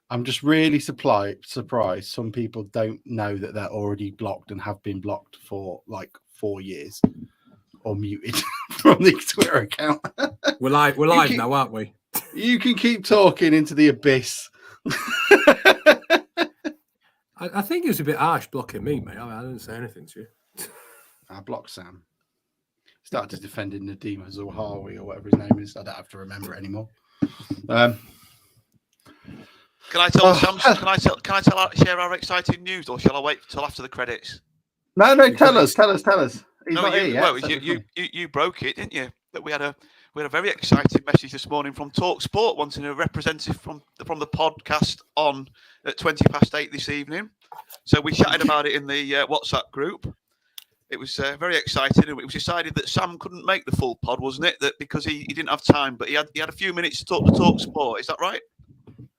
I'm just really surprised some people don't know that they're already blocked and have been blocked for like 4 years or muted from the Twitter account. We're live now, aren't we? You can keep talking into the abyss. I think it was a bit harsh blocking me, mate. I didn't say anything to you. I blocked Sam. Started defending Nadeem Zahawi or whatever his name is. I don't have to remember it anymore. Can I tell Sam? Share our exciting news, or shall I wait till after the credits? No, tell us. He's not here yet. Well, you broke it, didn't you? That we had a very exciting message this morning from Talk Sport, wanting a representative from the podcast on at 8:20 this evening. So we chatted about it in the WhatsApp group. It was very exciting, and it was decided that Sam couldn't make the full pod, wasn't it? That because he didn't have time, but he had a few minutes to talk to Talk Sport. Is that right?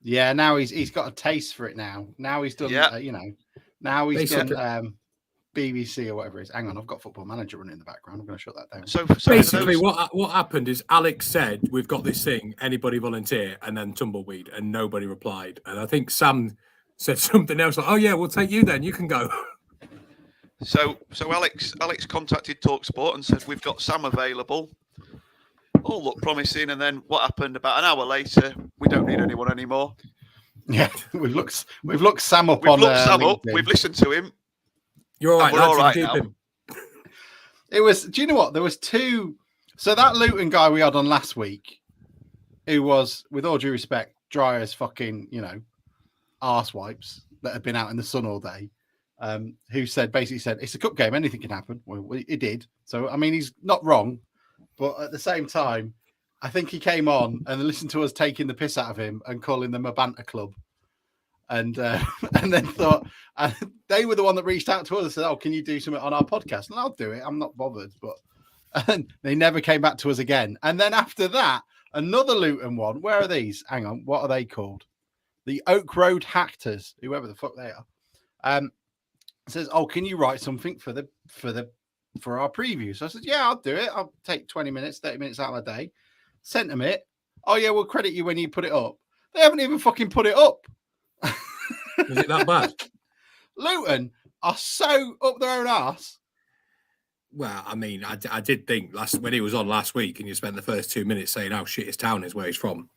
Yeah, now he's got a taste for it now. Now he's done, now he's done BBC or whatever it is. Hang on, I've got Football Manager running in the background. I'm going to shut that down. So basically, what happened is Alex said, "We've got this thing. Anybody volunteer?" And then tumbleweed, and nobody replied. And I think Sam said something else like, "Oh yeah, we'll take you then. You can go." So Alex contacted TalkSport and said, "We've got Sam available." All looked promising, and then what happened? About an hour later, we don't need anyone anymore. Yeah, we've looked Sam up. We've listened to him. You're all right. We're all right now. It was. Do you know what? There was two. So that Luton guy we had on last week, who was, with all due respect, dry as fucking arse wipes that had been out in the sun all day. Who basically said it's a cup game, anything can happen. Well, it did. So I mean, he's not wrong. But at the same time, I think he came on and listened to us taking the piss out of him and calling them a banter club. And then thought they were the one that reached out to us and said, "Oh, can you do something on our podcast?" And I'll do it. I'm not bothered. But they never came back to us again. And then after that, another Luton one. Where are these? Hang on. What are they called? The Oak Road Hackers, whoever the fuck they are. Says, "Oh, can you write something for our preview?" So I said, "Yeah, I'll do it. I'll take 20 minutes, 30 minutes out of my day." Sent them it. "Oh yeah, we'll credit you when you put it up." They haven't even fucking put it up. Was it that bad? Luton are so up their own arse. Well, I mean, I did think when he was on last week, and you spent the first 2 minutes saying how shit his town is where he's from.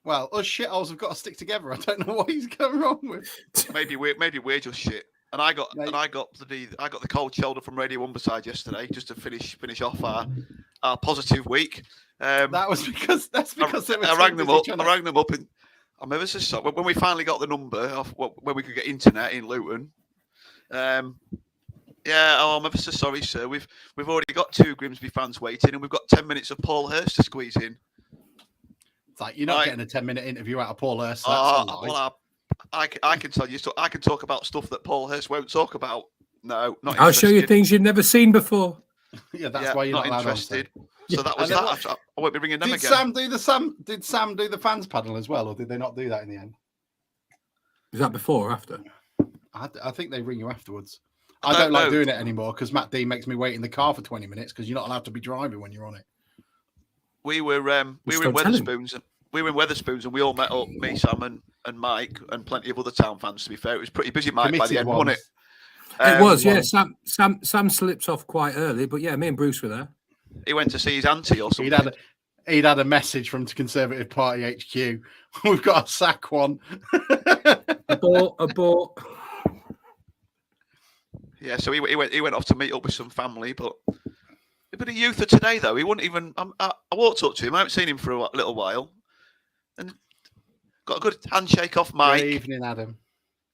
Well, us shitholes have got to stick together. I don't know what he's going wrong with. Maybe we're just shit. And I got the cold shoulder from Radio 1 beside yesterday just to finish off our positive week. That's because I rang them up, and I'm ever so sorry when we finally got the number of when we could get internet in Luton. I'm ever so sorry, sir. We've already got 2 Grimsby fans waiting, and we've got 10 minutes of Paul Hurst to squeeze in. It's like you're not getting a 10-minute interview out of Paul Hurst. I can tell you. I can talk about stuff that Paul Hurst won't talk about. No, not. I'll show you things you've never seen before. Yeah, that's why you're not interested. So that was that. I won't be ringing them again. Did Sam do the fans panel as well, or did they not do that in the end? Was that before or after? I think they ring you afterwards. I don't like doing it anymore because Matt D makes me wait in the car for 20 minutes because you're not allowed to be driving when you're on it. We were in Wetherspoons. We were in Wetherspoons and we all met up, me, Sam and Mike and plenty of other town fans, to be fair. It was pretty busy, Mike, by the end, wasn't it? It was, yeah. Sam slipped off quite early, but yeah, me and Bruce were there. He went to see his auntie or something. He'd had a message from Conservative Party HQ. We've got to sack one. Abort. Yeah, so he went off to meet up with some family, but a bit of youth of today, though. He wouldn't even. I walked up to him. I haven't seen him for a little while, and got a good handshake off Mike. Good evening, Adam.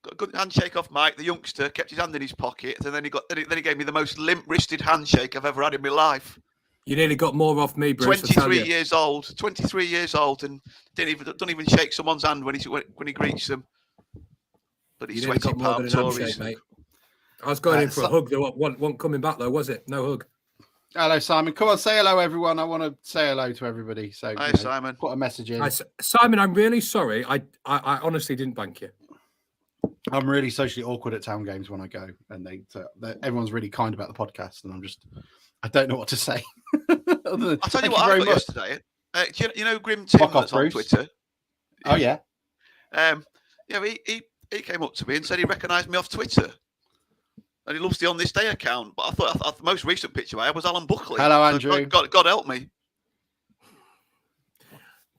Got a good handshake off Mike. The youngster kept his hand in his pocket, and then he gave me the most limp-wristed handshake I've ever had in my life. You nearly got more off me, Bruce. 23 years old, and don't even shake someone's hand when he greets them. But he's sweating palm Tories. Mate. I was going in for a hug. There wasn't coming back though, was it? No hug. Hello, Simon. Come on, say hello, everyone. I want to say hello to everybody. So, hi, Simon. Put a message in. Hi, Simon, I'm really sorry. I honestly didn't bank you. I'm really socially awkward at town games when I go, and everyone's really kind about the podcast, and I don't know what to say. I'll tell you what I got yesterday. You know Grim Tim that's on Twitter? Oh, yeah. He came up to me and said he recognised me off Twitter. And he loves the On This Day account. But I thought the most recent picture I had was Alan Buckley. Hello, So Andrew. God help me.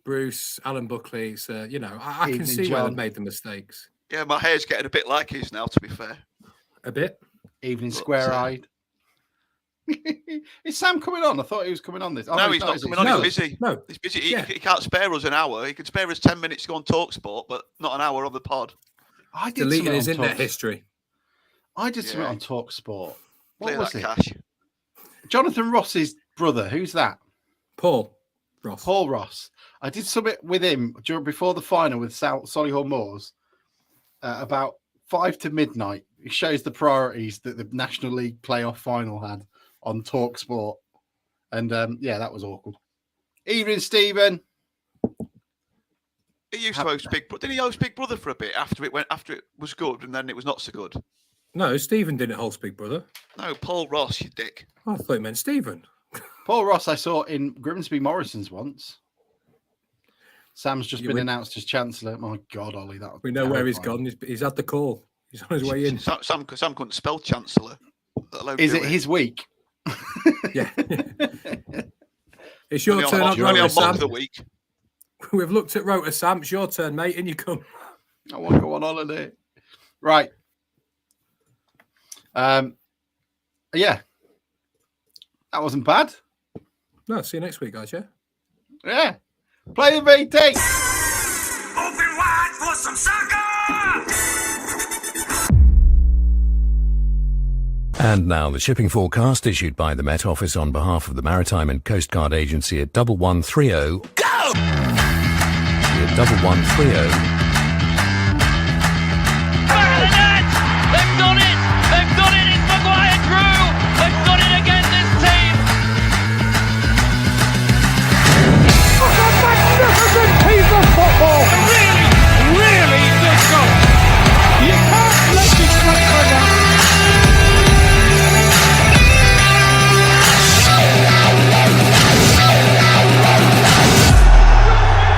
Bruce, Alan Buckley. So, I can Evening, see where John. they've made the mistakes. Yeah, my hair's getting a bit like his now, to be fair. A bit. Evening, But, square-eyed. Is Sam coming on? I thought he was coming on this. Oh, no, he's not coming on. No. He's busy. No. He's busy. Yeah. He can't spare us an hour. He can spare us 10 minutes to go on TalkSport, but not an hour on the pod. I did Deleting something his on internet Talk- history. I did something Yeah. on TalkSport. What Clear was that it? cash. Jonathan Ross's brother. Who's that? Paul Ross. Paul Ross. I did something with him before the final with Solihull Moors about 5 to midnight. It shows the priorities that the National League playoff final had on TalkSport. And that was awkward. Evening, Stephen. He used to host Big Brother. Didn't he host Big Brother for a bit after it was good and then it was not so good? No, Stephen didn't host Big Brother. No, Paul Ross, you dick. I thought you meant Stephen. Paul Ross I saw in Grimsby Morrison's once. Sam's just been announced as Chancellor. My God, Ollie, that We know where he's gone. He's had the call. He's on his way in. Sam couldn't spell Chancellor. Is it his week? Yeah. It's your Only turn on on Rota, mock Sam. of the week. We've looked at Rota, Sam. It's your turn, mate, and you come. I want to go on holiday. Right. Yeah. That wasn't bad. No, see you next week, guys, yeah? Yeah. Play the VT. Open wide for some soccer! And now the shipping forecast issued by the Met Office on behalf of the Maritime and Coast Guard Agency at 1130. Go! At 1130. They've done it! They've done it! It's Maguire Crewe! They've done it again, this team! What a magnificent piece of football! Really, really good goal! You can't let this one go down.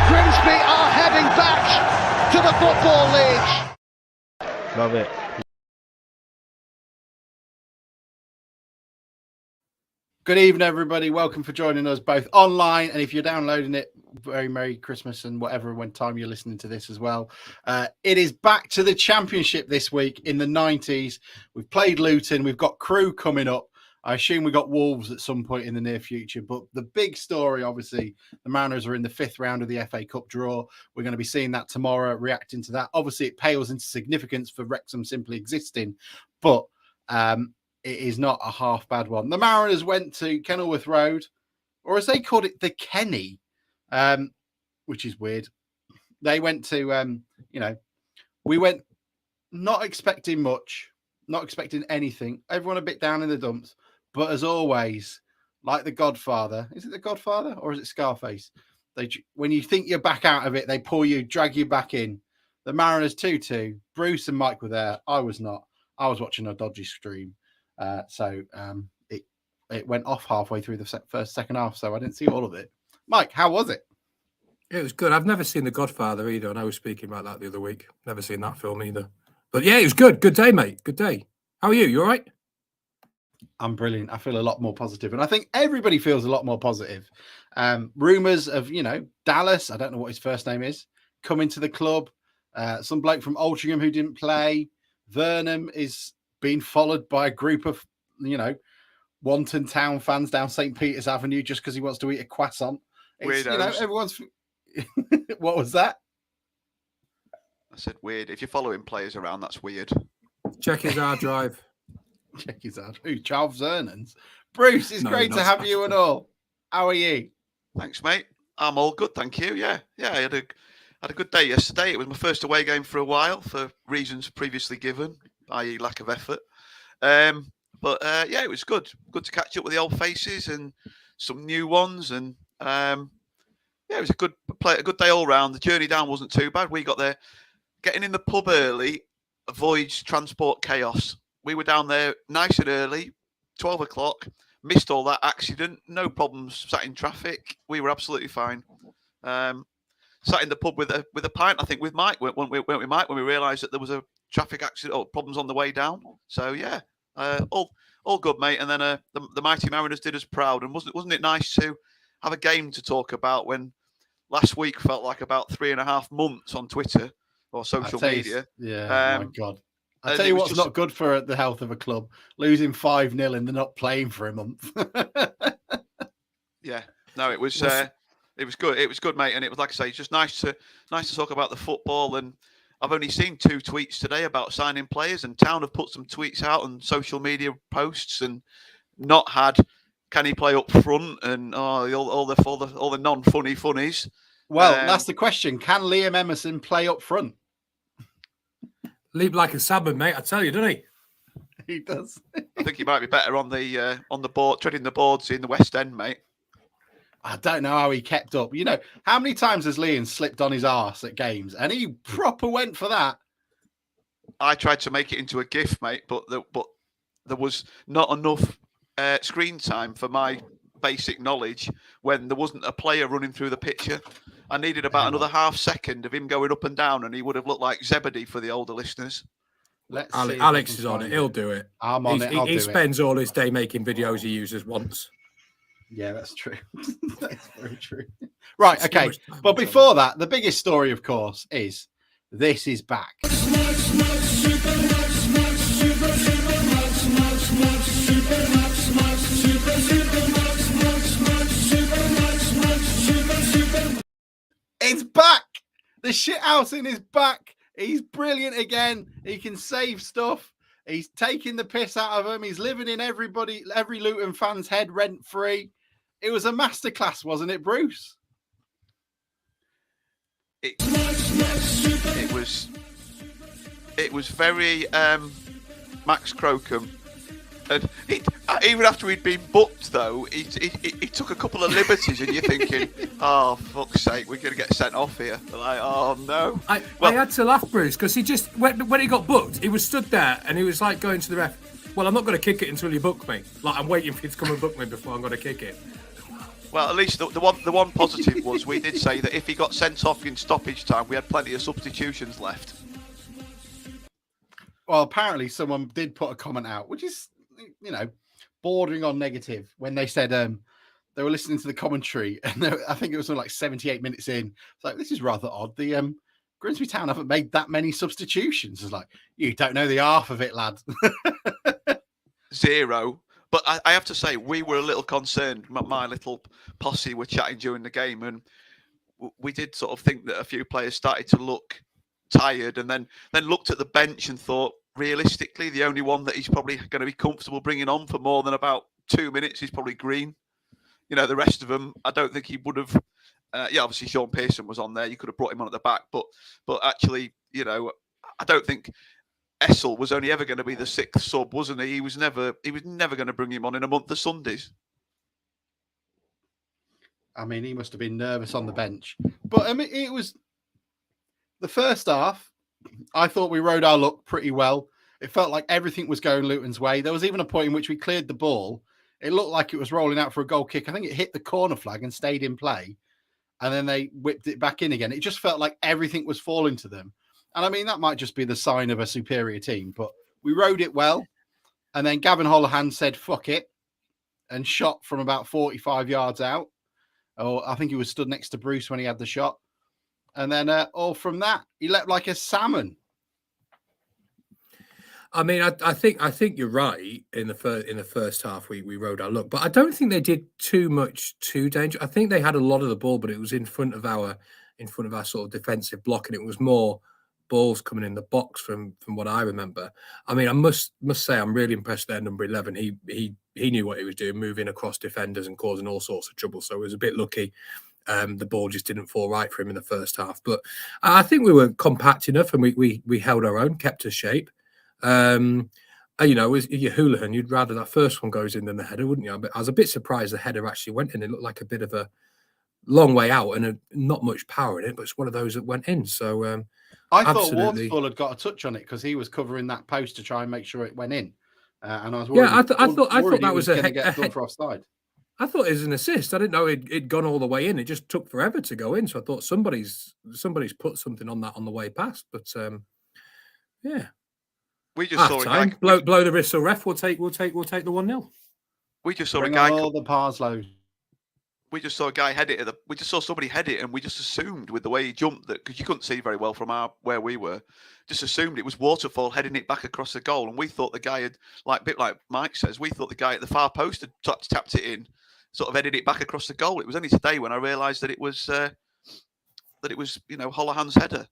Grimsby are heading back to the Football League. Love it. Good evening, everybody. Welcome for joining us both online. And if you're downloading it, very Merry Christmas and whatever when time you're listening to this as well. It is back to the Championship this week in the 90s. We've played Luton. We've got Crewe coming up. I assume we got Wolves at some point in the near future. But the big story, obviously, the Mariners are in the 5th round of the FA Cup draw. We're going to be seeing that tomorrow, reacting to that. Obviously, it pales into significance for Wrexham simply existing. But it is not a half bad one. The Mariners went to Kenilworth Road, or as they called it, the Kenny, which is weird. They went to, we went not expecting much, not expecting anything. Everyone a bit down in the dumps. But as always, like The Godfather, is it The Godfather or is it Scarface? When you think you're back out of it, they pull you, drag you back in. The Mariners 2-2. Bruce and Mike were there. I was not. I was watching a dodgy stream. So it went off halfway through the second half, so I didn't see all of it. Mike, how was it? It was good. I've never seen The Godfather either, and I was speaking about that the other week. Never seen that film either. But yeah, it was good. Good day, mate. Good day. How are you? You all right? I'm brilliant. I feel a lot more positive, and I think everybody feels a lot more positive. Rumours of, Dallas, I don't know what his first name is, coming to the club. Some bloke from Altrincham who didn't play. Vernon is being followed by a group of, Wanton Town fans down St. Peter's Avenue just because he wants to eat a croissant. Weirdos. Everyone's... What was that? I said weird. If you're following players around, that's weird. Check his hard drive. Check his out. Who? Charles Vernon's. Bruce, it's No, great not to have you and all. How are you? Thanks, mate. I'm all good, thank you. Yeah. I had a good day yesterday. It was my first away game for a while for reasons previously given, i.e. lack of effort. But it was good. Good to catch up with the old faces and some new ones. And it was a good day all round. The journey down wasn't too bad. We got there, getting in the pub early, avoids transport chaos. We were down there nice and early, 12 o'clock, missed all that accident, no problems, sat in traffic. We were absolutely fine. sat in the pub with a pint, I think, with Mike. Went with Mike when we realised that there was a traffic accident or problems on the way down. So yeah, all good, mate. And then the mighty Mariners did us proud. And wasn't it nice to have a game to talk about when last week felt like about 3.5 months on Twitter or social media? My God. I tell you what's not good for the health of a club: losing 5-0 and they're not playing for a month. Yeah, no, it was good. It was good, mate. And it was, like I say, it's just nice to talk about the football. And I've only seen 2 tweets today about signing players, and Town have put some tweets out on social media posts and not had can he play up front and all the non-funny funnies. Well, that's the question. Can Liam Emerson play up front? Leap like a salmon, mate. I tell you, doesn't he? He does. I think he might be better on the board, treading the boards in the West End, mate. I don't know how he kept up. You know, how many times has Liam slipped on his arse at games? And he proper went for that. I tried to make it into a GIF, mate, but there was not enough screen time for my basic knowledge when there wasn't a player running through the picture. I needed about another half second of him going up and down, and he would have looked like Zebedee for the older listeners. Alex is on it. He'll do it. I'm on it. He spends all his day making videos he uses once. Yeah, that's true. That's very true. Right, okay. But before that, the biggest story, of course, is this is back. It's back. The shithousing is back. He's brilliant again. He can save stuff. He's taking the piss out of them. He's living in every Luton fan's head rent free. It was a masterclass, wasn't it, Bruce? It was very Max Crocombe. And even after he'd been booked, though, he took a couple of liberties, and you're thinking, "Oh, fuck's sake, we're going to get sent off here." Like, oh no! I had to laugh, Bruce, because he just when he got booked, he was stood there and he was like going to the ref. Well, I'm not going to kick it until you book me. Like, I'm waiting for you to come and book me before I'm going to kick it. Well, at least the one positive was we did say that if he got sent off in stoppage time, we had plenty of substitutions left. Well, apparently someone did put a comment out, which is, you know, bordering on negative, when they said they were listening to the commentary, and I think it was like 78 minutes in. It's like, this is rather odd. The Grimsby Town haven't made that many substitutions. It's like, you don't know the half of it, lad. 0. But I have to say, we were a little concerned. My little posse were chatting during the game, and we did sort of think that a few players started to look tired, and then looked at the bench and thought, realistically, the only one that he's probably going to be comfortable bringing on for more than about 2 minutes is probably Green. You know, the rest of them, I don't think he would have. Obviously Sean Pearson was on there. You could have brought him on at the back, but actually, you know, I don't think Essel was only ever going to be the 6th sub, wasn't he? He was never going to bring him on in a month of Sundays. I mean, he must have been nervous on the bench. But I mean, it was the first half. I thought we rode our luck pretty well. It felt like everything was going Luton's way. There was even a point in which we cleared the ball. It looked like it was rolling out for a goal kick. I think it hit the corner flag and stayed in play. And then they whipped it back in again. It just felt like everything was falling to them. And I mean, that might just be the sign of a superior team, but we rode it well. And then Gavin Holohan said, fuck it, and shot from about 45 yards out. Or I think he was stood next to Bruce when he had the shot. And then all from that, he leapt like a salmon. I mean, I think you're right. In the first half, we rode our luck, but I don't think they did too dangerous. I think they had a lot of the ball, but it was in front of our sort of defensive block, and it was more balls coming in the box from what I remember. I mean, I must say I'm really impressed there. Number 11, he knew what he was doing, moving across defenders and causing all sorts of trouble. So it was a bit lucky. The ball just didn't fall right for him in the first half, but I think we were compact enough, and we held our own, kept us shape. You know, as your Houlihan, you'd rather that first one goes in than the header, wouldn't you? But I was a bit surprised the header actually went in. It looked like a bit of a long way out and not much power in it, but it's one of those that went in. So I thought Wardsfull had got a touch on it because he was covering that post to try and make sure it went in. And I was worried. I thought that was going to get done for offside. I thought it was an assist. I didn't know it'd gone all the way in. It just took forever to go in. So I thought somebody's put something on that on the way past. But yeah, we just saw a guy blow the whistle, ref. We'll take the 1-0. We just saw Bring a guy. all the Parslows. We just saw a guy head it. We just saw somebody head it, and we just assumed with the way he jumped that, because you couldn't see very well from where we were, just assumed it was Waterfall heading it back across the goal, and we thought the guy had, like, a bit like Mike says, we thought the guy at the far post had tapped it in, sort of headed it back across the goal. It was only today when I realised that it was Holohan's header.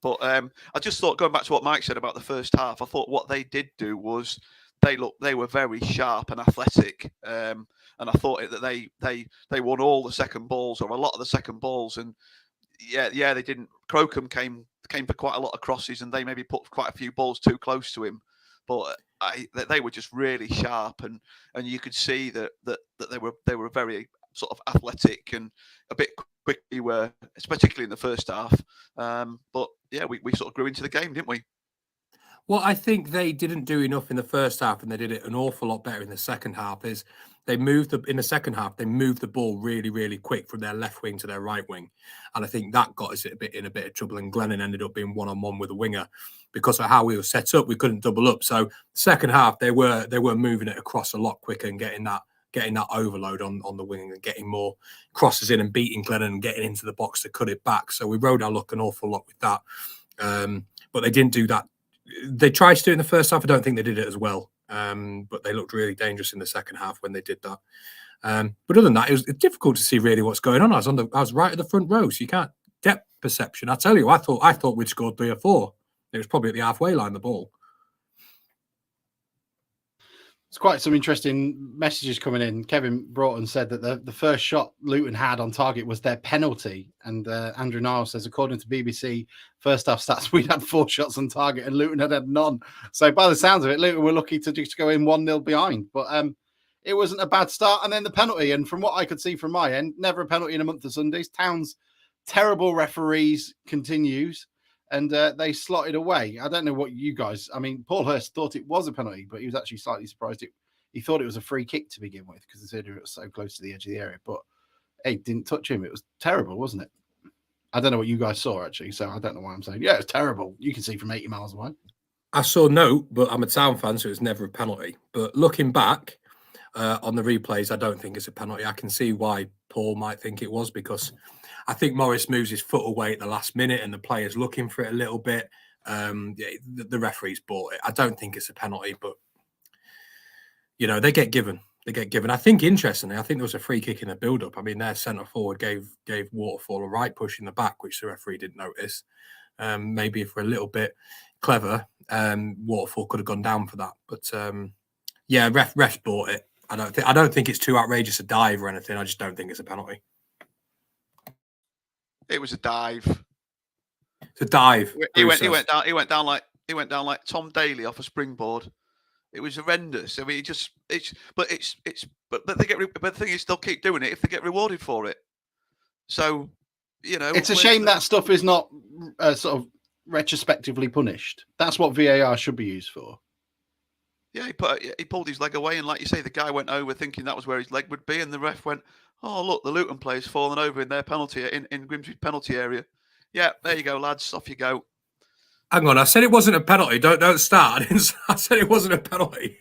But I just thought, going back to what Mike said about the first half, I thought what they did do was they were very sharp and athletic. And I thought that they won all the second balls, or a lot of the second balls, and they didn't. Crocombe came for quite a lot of crosses, and they maybe put quite a few balls too close to him. But they were just really sharp, and you could see that they were very sort of athletic and a bit quick. Particularly in the first half. But yeah, we sort of grew into the game, didn't we? Well, I think they didn't do enough in the first half, and they did it an awful lot better in the second half. In the second half, they moved the ball really, really quick from their left wing to their right wing, and I think that got us in a bit of trouble. And Glennon ended up being 1-on-1 with a winger because of how we were set up. We couldn't double up. So second half, they were moving it across a lot quicker and getting that overload on the wing and getting more crosses in and beating Glennon and getting into the box to cut it back. So we rode our luck an awful lot with that, but they didn't do that. They tried to do it in the first half. I don't think they did it as well. But they looked really dangerous in the second half when they did that. But other than that, it was difficult to see really what's going on. I was right at the front row, so you can't depth perception. I tell you, I thought we'd scored 3 or 4. It was probably at the halfway line, the ball. It's quite some interesting messages coming in. Kevin Broughton said that the first shot Luton had on target was their penalty. And Andrew Niles says, according to BBC first half stats, we'd had 4 shots on target and Luton had none. So by the sounds of it, Luton were lucky to just go in 1-0 behind. But it wasn't a bad start. And then the penalty. And from what I could see from my end, never a penalty in a month of Sundays. Town's terrible referees continues. And they slotted away. I don't know what you guys... I mean, Paul Hurst thought it was a penalty, but he was actually slightly surprised. He thought it was a free kick to begin with because it was so close to the edge of the area. But, hey, didn't touch him. It was terrible, wasn't it? I don't know what you guys saw, actually, so I don't know why I'm saying. Yeah, it was terrible. You can see from 80 miles away. I saw no, but I'm a Town fan, so it was never a penalty. But looking back on the replays, I don't think it's a penalty. I can see why Paul might think it was, because I think Morris moves his foot away at the last minute and the player's looking for it a little bit. The referee's bought it. I don't think it's a penalty, but, you know, they get given. I think, interestingly, I think there was a free kick in the build-up. I mean, their centre-forward gave Waterfall a right push in the back, which the referee didn't notice. Maybe if we're a little bit clever, Waterfall could have gone down for that. But, yeah, ref bought it. I don't think it's too outrageous a dive or anything. I just don't think it's a penalty. It was a dive. It's a dive. He went down like Tom Daly off a springboard. It was horrendous. I mean, but the thing is, they'll keep doing it if they get rewarded for it. So, you know, it's a shame that stuff is not sort of retrospectively punished. That's what VAR should be used for. Yeah, he pulled his leg away, and like you say, the guy went over thinking that was where his leg would be, and the ref went, "Oh, look, the Luton player's fallen over in their penalty in Grimsby's penalty area." Yeah, there you go, lads. Off you go. Hang on, I said it wasn't a penalty. Don't start. I said it wasn't a penalty.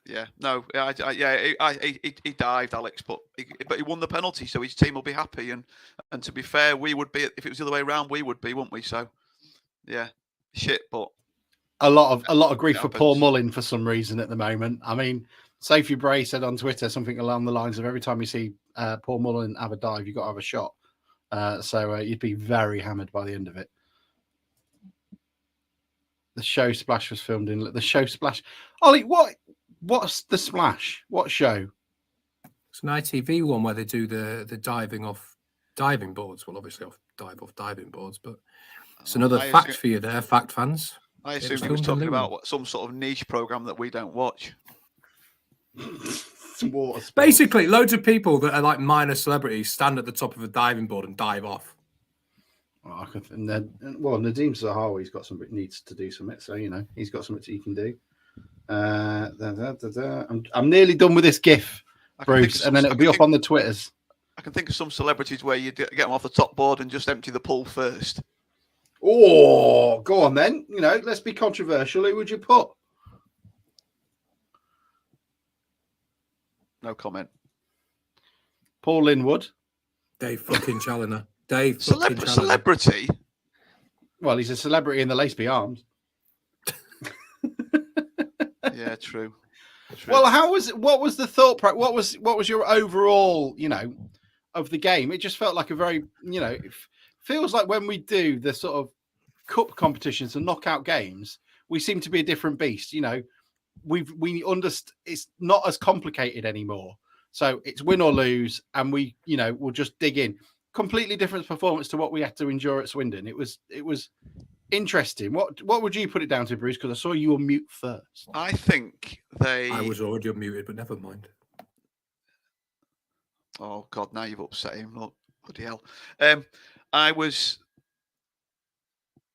Yeah, no, he dived, Alex, but he won the penalty, so his team will be happy. And to be fair, we would be if it was the other way around. We would be, wouldn't we? So, yeah, shit, but. A lot of grief for Paul Mullin for some reason at the moment. I mean, Sophie Bray said on Twitter something along the lines of every time you see Paul Mullin have a dive, you've got to have a shot. So you'd be very hammered by the end of it. The show Splash was filmed in the show Splash. Ollie, what's the Splash? What show? It's an ITV one where they do the diving off diving boards. Well, obviously dive off diving boards, but it's another fact for you there, fact fans. I assume he was talking about some sort of niche program that we don't watch. Basically, loads of people that are like minor celebrities stand at the top of a diving board and dive off. Well, Nadeem Zahawi's needs to do something, so you know he's got something he can do. I'm nearly done with this GIF. Bruce, and then it'll be up on the Twitters. I can think of some celebrities where you get them off the top board and just empty the pool first. Oh, go on then. Let's be controversial. Who would you put? No comment. Paul Linwood. Dave fucking Challoner. Dave fucking Challoner. Celebrity? Well, he's a celebrity in the Laceby Arms. Yeah, true. Well, what was the thought? What was your overall, of the game? It just felt like a very, it feels like when we do the sort of cup competitions and knockout games, we seem to be a different beast. We understand it's not as complicated anymore. So it's win or lose, and we'll just dig in. Completely different performance to what we had to endure at Swindon. It was interesting. What would you put it down to, Bruce? Because I saw you on mute first. I think I was already unmuted, but never mind. Oh God! Now you've upset him. Look, bloody hell.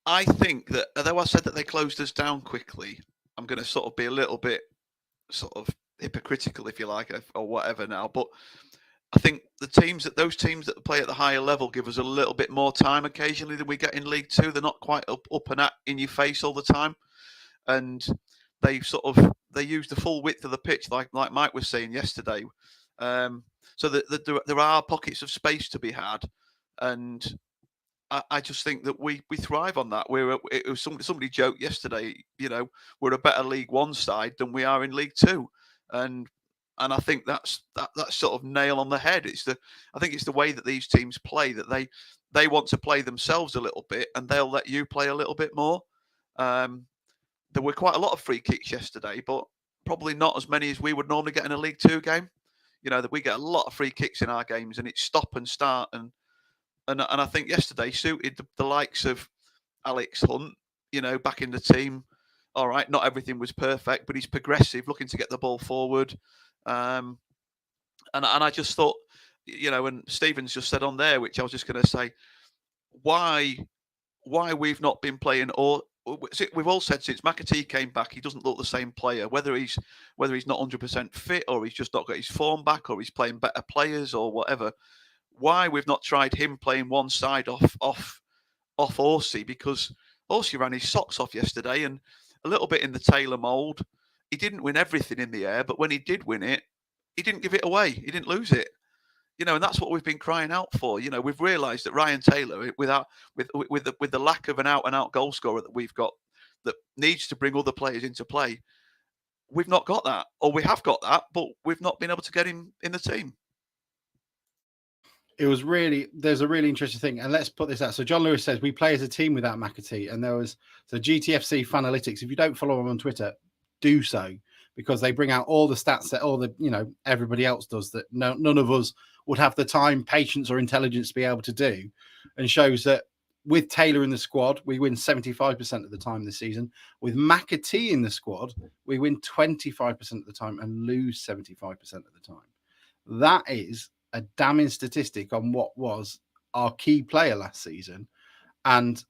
I think that although I said that they closed us down quickly, I'm going to sort of be a little bit sort of hypocritical, if you like, or whatever now. But I think those teams that play at the higher level give us a little bit more time occasionally than we get in League Two. They're not quite up and at in your face all the time, and they use the full width of the pitch, like Mike was saying yesterday. So that there are pockets of space to be had, and I just think that we thrive on that. Somebody joked yesterday, we're a better League One side than we are in League Two, and I think that's sort of nail on the head. I think it's the way that these teams play, that they want to play themselves a little bit, and they'll let you play a little bit more. There were quite a lot of free kicks yesterday, but probably not as many as we would normally get in a League Two game. That we get a lot of free kicks in our games, and it's stop and start, and I think yesterday suited the likes of Alex Hunt, back in the team. All right, not everything was perfect, but he's progressive, looking to get the ball forward. And I just thought, and Stephen's just said on there, which I was just going to say, why we've not been playing, or we've all said since McAtee came back, he doesn't look the same player. Whether he's not 100% fit, or he's just not got his form back, or he's playing better players, or whatever. Why we've not tried him playing one side off Horsey, because Horsey ran his socks off yesterday, and a little bit in the Taylor mould. He didn't win everything in the air, but when he did win it, he didn't give it away. He didn't lose it. And that's what we've been crying out for. We've realised that Ryan Taylor, with the lack of an out-and-out goal scorer that we've got, that needs to bring other players into play, we've not got that, or we have got that, but we've not been able to get him in the team. There's a really interesting thing, and let's put this out. So John Lewis says we play as a team without McAtee, and there was GTFC Fanalytics. If you don't follow them on Twitter, do so, because they bring out all the stats that everybody else does that none of us would have the time, patience, or intelligence to be able to do, and shows that with Taylor in the squad, we win 75% of the time this season. With McAtee in the squad, we win 25% of the time and lose 75% of the time. That is a damning statistic on what was our key player last season, and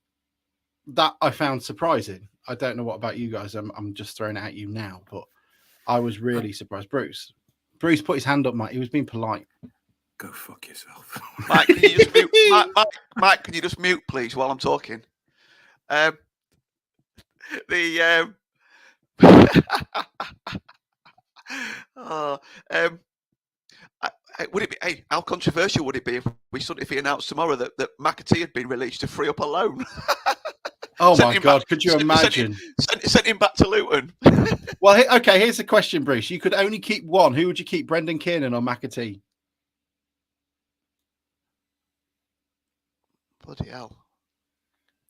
that I found surprising. I don't know what about you guys. I'm just throwing it at you now, but I was really surprised. Bruce put his hand up, Mike. He was being polite. Go fuck yourself. Mike, can you just mute? Mike, can you just mute, please, while I'm talking? Would it be? Hey, how controversial would it be if he announced tomorrow that McAtee had been released to free up a loan? Oh my God! Could you imagine? Sent him back to Luton. Well, okay. Here's the question, Bruce. You could only keep one. Who would you keep? Brendan Kiernan or McAtee? Bloody hell!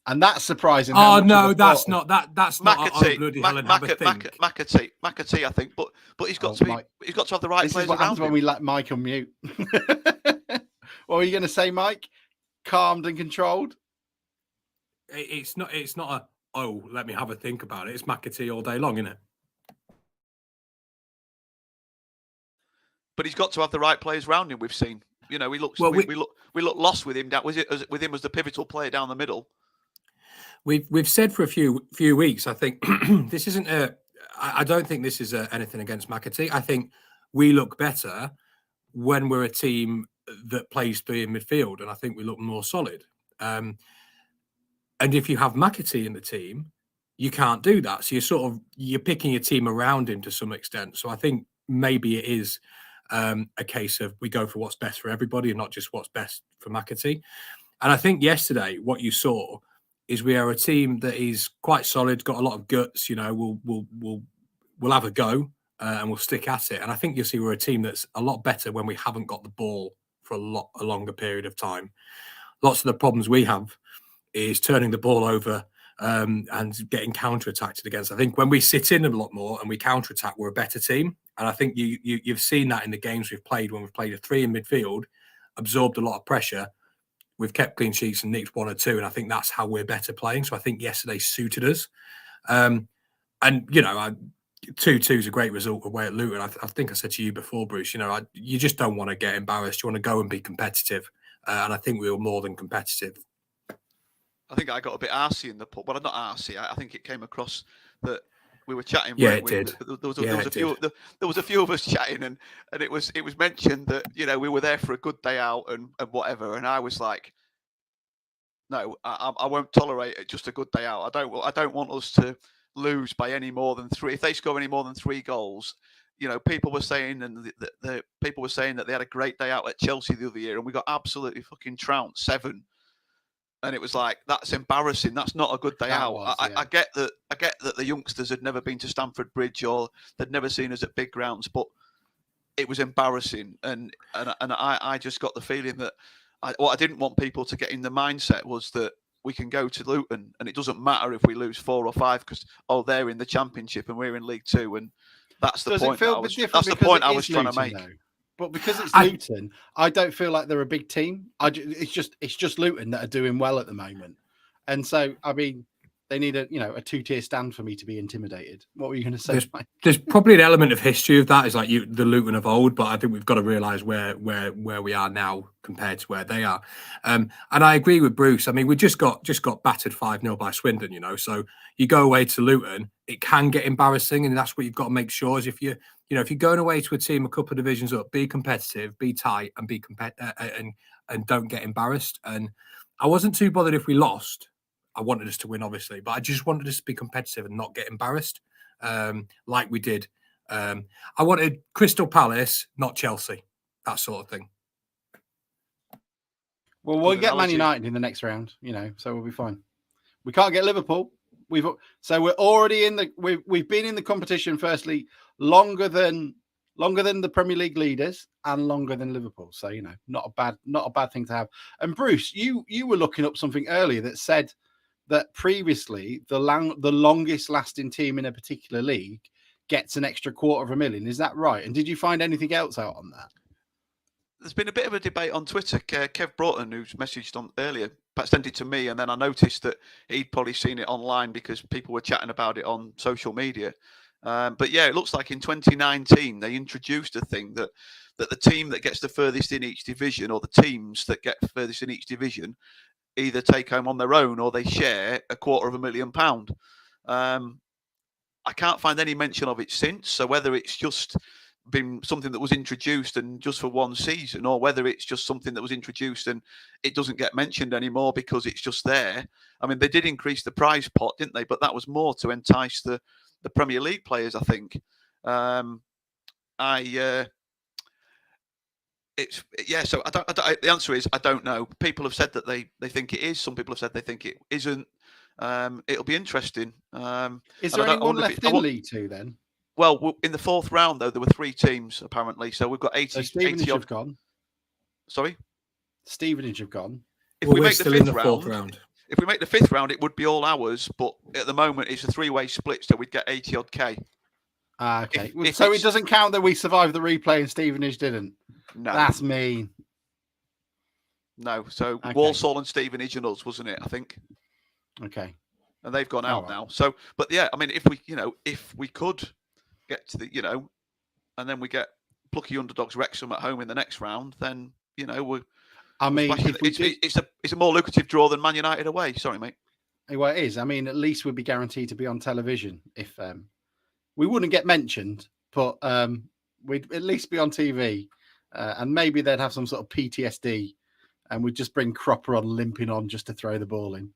And that's surprising. Oh no, that's not that. That's not. McAtee. Bloody hell, McAtee, I think. But he's got to be. He's got to have the right this players is what happens around him. when we let Mike on mute. What were you going to say, Mike? Calmed and controlled. It's not let me have a think about it. It's McAtee all day long, isn't it? But he's got to have the right players around him. We've seen, we look lost with him. That was it. With him as the pivotal player down the middle. We've said for a few weeks. I think this isn't I don't think this is anything against McAtee. I think we look better when we're a team that plays three in midfield, and I think we look more solid. And if you have McAtee in the team, you can't do that. So you're picking a team around him to some extent. So I think maybe it is a case of we go for what's best for everybody and not just what's best for McAtee. And I think yesterday what you saw is we are a team that is quite solid, got a lot of guts. You know, we'll have a go and we'll stick at it. And I think you'll see we're a team that's a lot better when we haven't got the ball for a longer period of time. Lots of the problems we have is turning the ball over and getting counter-attacked against. I think when we sit in a lot more and we counter-attack, we're a better team. And I think you've seen that in the games we've played when we've played a three in midfield, absorbed a lot of pressure. We've kept clean sheets and nicked one or two. And I think that's how we're better playing. So I think yesterday suited us. And, you know, 2-2 is a great result away at Luton. I think I said to you before, Bruce, you know, you just don't want to get embarrassed. You want to go and be competitive. And I think we were more than competitive. I think I got a bit arsey in the pub. Well, not arsey. I think it came across that we were chatting. Yeah, it did. There was a few of us chatting, and it was mentioned that, you know, we were there for a good day out and whatever. And I was like, no, I won't tolerate it. Just a good day out. I don't want us to lose by any more than 3. If they score any more than 3 goals, you know, people were saying, and the people were saying that they had a great day out at Chelsea the other year, and we got absolutely fucking trounced 7. And it was like, that's embarrassing. That's not a good day out. I get that. I get that the youngsters had never been to Stamford Bridge or they'd never seen us at big grounds, but it was embarrassing. And I just got the feeling that what I didn't want people to get in the mindset was that we can go to Luton and it doesn't matter if we lose 4 or 5 because they're in the Championship and we're in League 2, and that's the point. That's the point I was trying to make. Though? But because it's Luton, I don't feel like they're a big team. It's just Luton that are doing well at the moment, and so I mean, they need a 2-tier stand for me to be intimidated. What were you going to say? There's probably an element of history of that. Is like the Luton of old, but I think we've got to realise where we are now compared to where they are. And I agree with Bruce. I mean, we just got battered 5-0 by Swindon. You know, so you go away to Luton, it can get embarrassing, and that's what you've got to make sure is if you're going away to a team a couple of divisions up, be competitive, be tight, and be and don't get embarrassed. And I wasn't too bothered if we lost. I wanted us to win, obviously, but I just wanted us to be competitive and not get embarrassed, like we did. I wanted Crystal Palace, not Chelsea, that sort of thing. Well, we'll get Man United in the next round, so we'll be fine. We can't get Liverpool. So we're already we've been in the competition. Firstly, longer than the Premier League leaders and longer than Liverpool. So not a bad thing to have. And Bruce, you were looking up something earlier that said that previously the longest lasting team in a particular league gets an extra $250,000. Is that right? And did you find anything else out on that? There's been a bit of a debate on Twitter. Kev Broughton, who's messaged on earlier, sent it to me, and then I noticed that he'd probably seen it online because people were chatting about it on social media. But yeah, it looks like in 2019 they introduced a thing that the team that gets the furthest in each division, or the teams that get furthest in each division, either take home on their own or they share £250,000. I can't find any mention of it since. So whether it's just been something that was introduced and just for one season, or whether it's just something that was introduced and it doesn't get mentioned anymore because it's just there. I mean, they did increase the prize pot, didn't they? But that was more to entice the Premier League players, I think. So the answer is I don't know. People have said that they think it is. Some people have said they think it isn't. It'll be interesting. Is there anyone left in League 2 then? Well, in the 4th round, though, there were 3 teams, apparently. So we've got 80. So Stevenage have gone. Sorry? Stevenage have gone. If we make the 5th round, if we make the 5th round, it would be all ours. But at the moment, it's a 3-way split, so we'd get 80-odd K. Okay. So it doesn't count that we survived the replay and Stevenage didn't? No. That's mean. No. So okay. Walsall and Stevenage and us, wasn't it, I think? Okay. And they've gone out now. So, but yeah, I mean, if we could get to the, and then we get plucky underdogs Wrexham at home in the next round, then, we're... I mean, it's a more lucrative draw than Man United away. Sorry, mate. Well, it is. I mean, at least we'd be guaranteed to be on television. If we wouldn't get mentioned, but we'd at least be on TV. and maybe they'd have some sort of PTSD, and we'd just bring Cropper on limping on just to throw the ball in.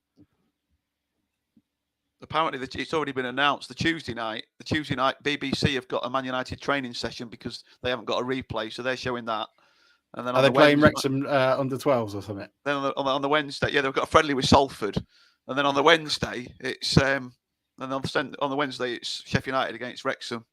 Apparently, it's already been announced. The Tuesday night, BBC have got a Man United training session because they haven't got a replay, so they're showing that. And then are they playing Wrexham under 12s or something? Then on the Wednesday, yeah, they've got a friendly with Salford, and then on the Wednesday it's on the Wednesday it's Sheffield United against Wrexham.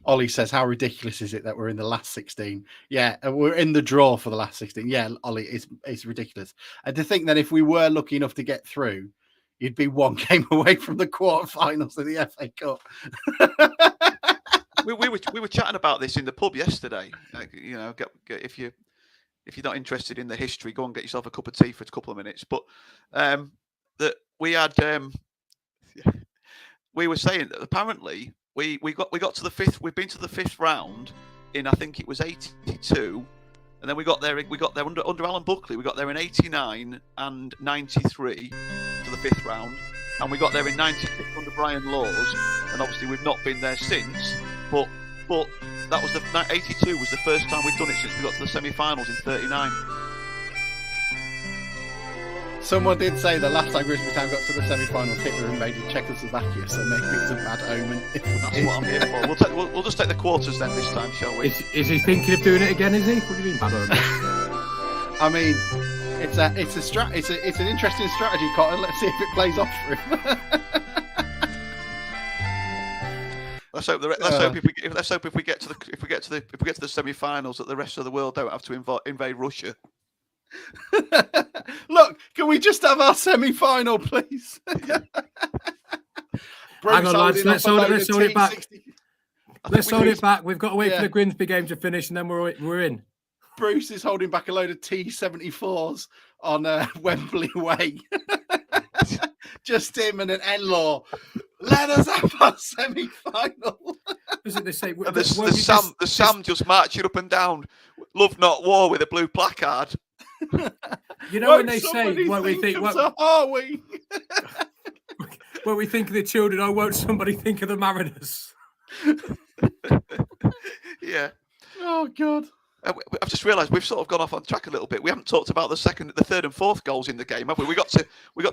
Ollie says, "How ridiculous is it that we're in the last 16?" Yeah, we're in the draw for the last 16. Yeah, Ollie, it's ridiculous. And to think that if we were lucky enough to get through, you'd be one game away from the quarterfinals of the FA Cup. we were chatting about this in the pub yesterday. If you're not interested in the history, go and get yourself a cup of tea for a couple of minutes. But that we had, we were saying that apparently we got to the fifth. We've been to the fifth round in, I think it was 82, and then we got there under Alan Buckley. We got there in 89 and 93 to the fifth round, and we got there in 96 under Brian Laws, and obviously we've not been there since. But that was 82 was the first time we'd done it since we got to the semi-finals in 39. Someone did say the last time Grimsby Town got to the semi-finals, Hitler invaded Czechoslovakia, so maybe it was a bad omen. That's what I'm here for. We'll just take the quarters then this time, shall we? Is he thinking of doing it again? Is he? What do you mean bad omen? I mean, it's an interesting strategy, Cotton. Let's see if it plays off for him. Let's hope if we get to the semi-finals that the rest of the world don't have to invade Russia. Look, can we just have our semi-final, please? Hang on, lads. Let's hold it back. Let's hold it back. We've got to wait for the Grimsby game to finish, and then we're in. Bruce is holding back a load of T-74s on Wembley Way. Just him and an in-law. Let us have our semi-final. They say, the Sam just marching up and down, "Love not war" with a blue placard. You know when they say, "What we think? What are we?" When we think of the children, oh, won't somebody think of the Mariners? Yeah. Oh God. I've just realised we've sort of gone off on track a little bit. We haven't talked about the third, and fourth goals in the game, have we? We got to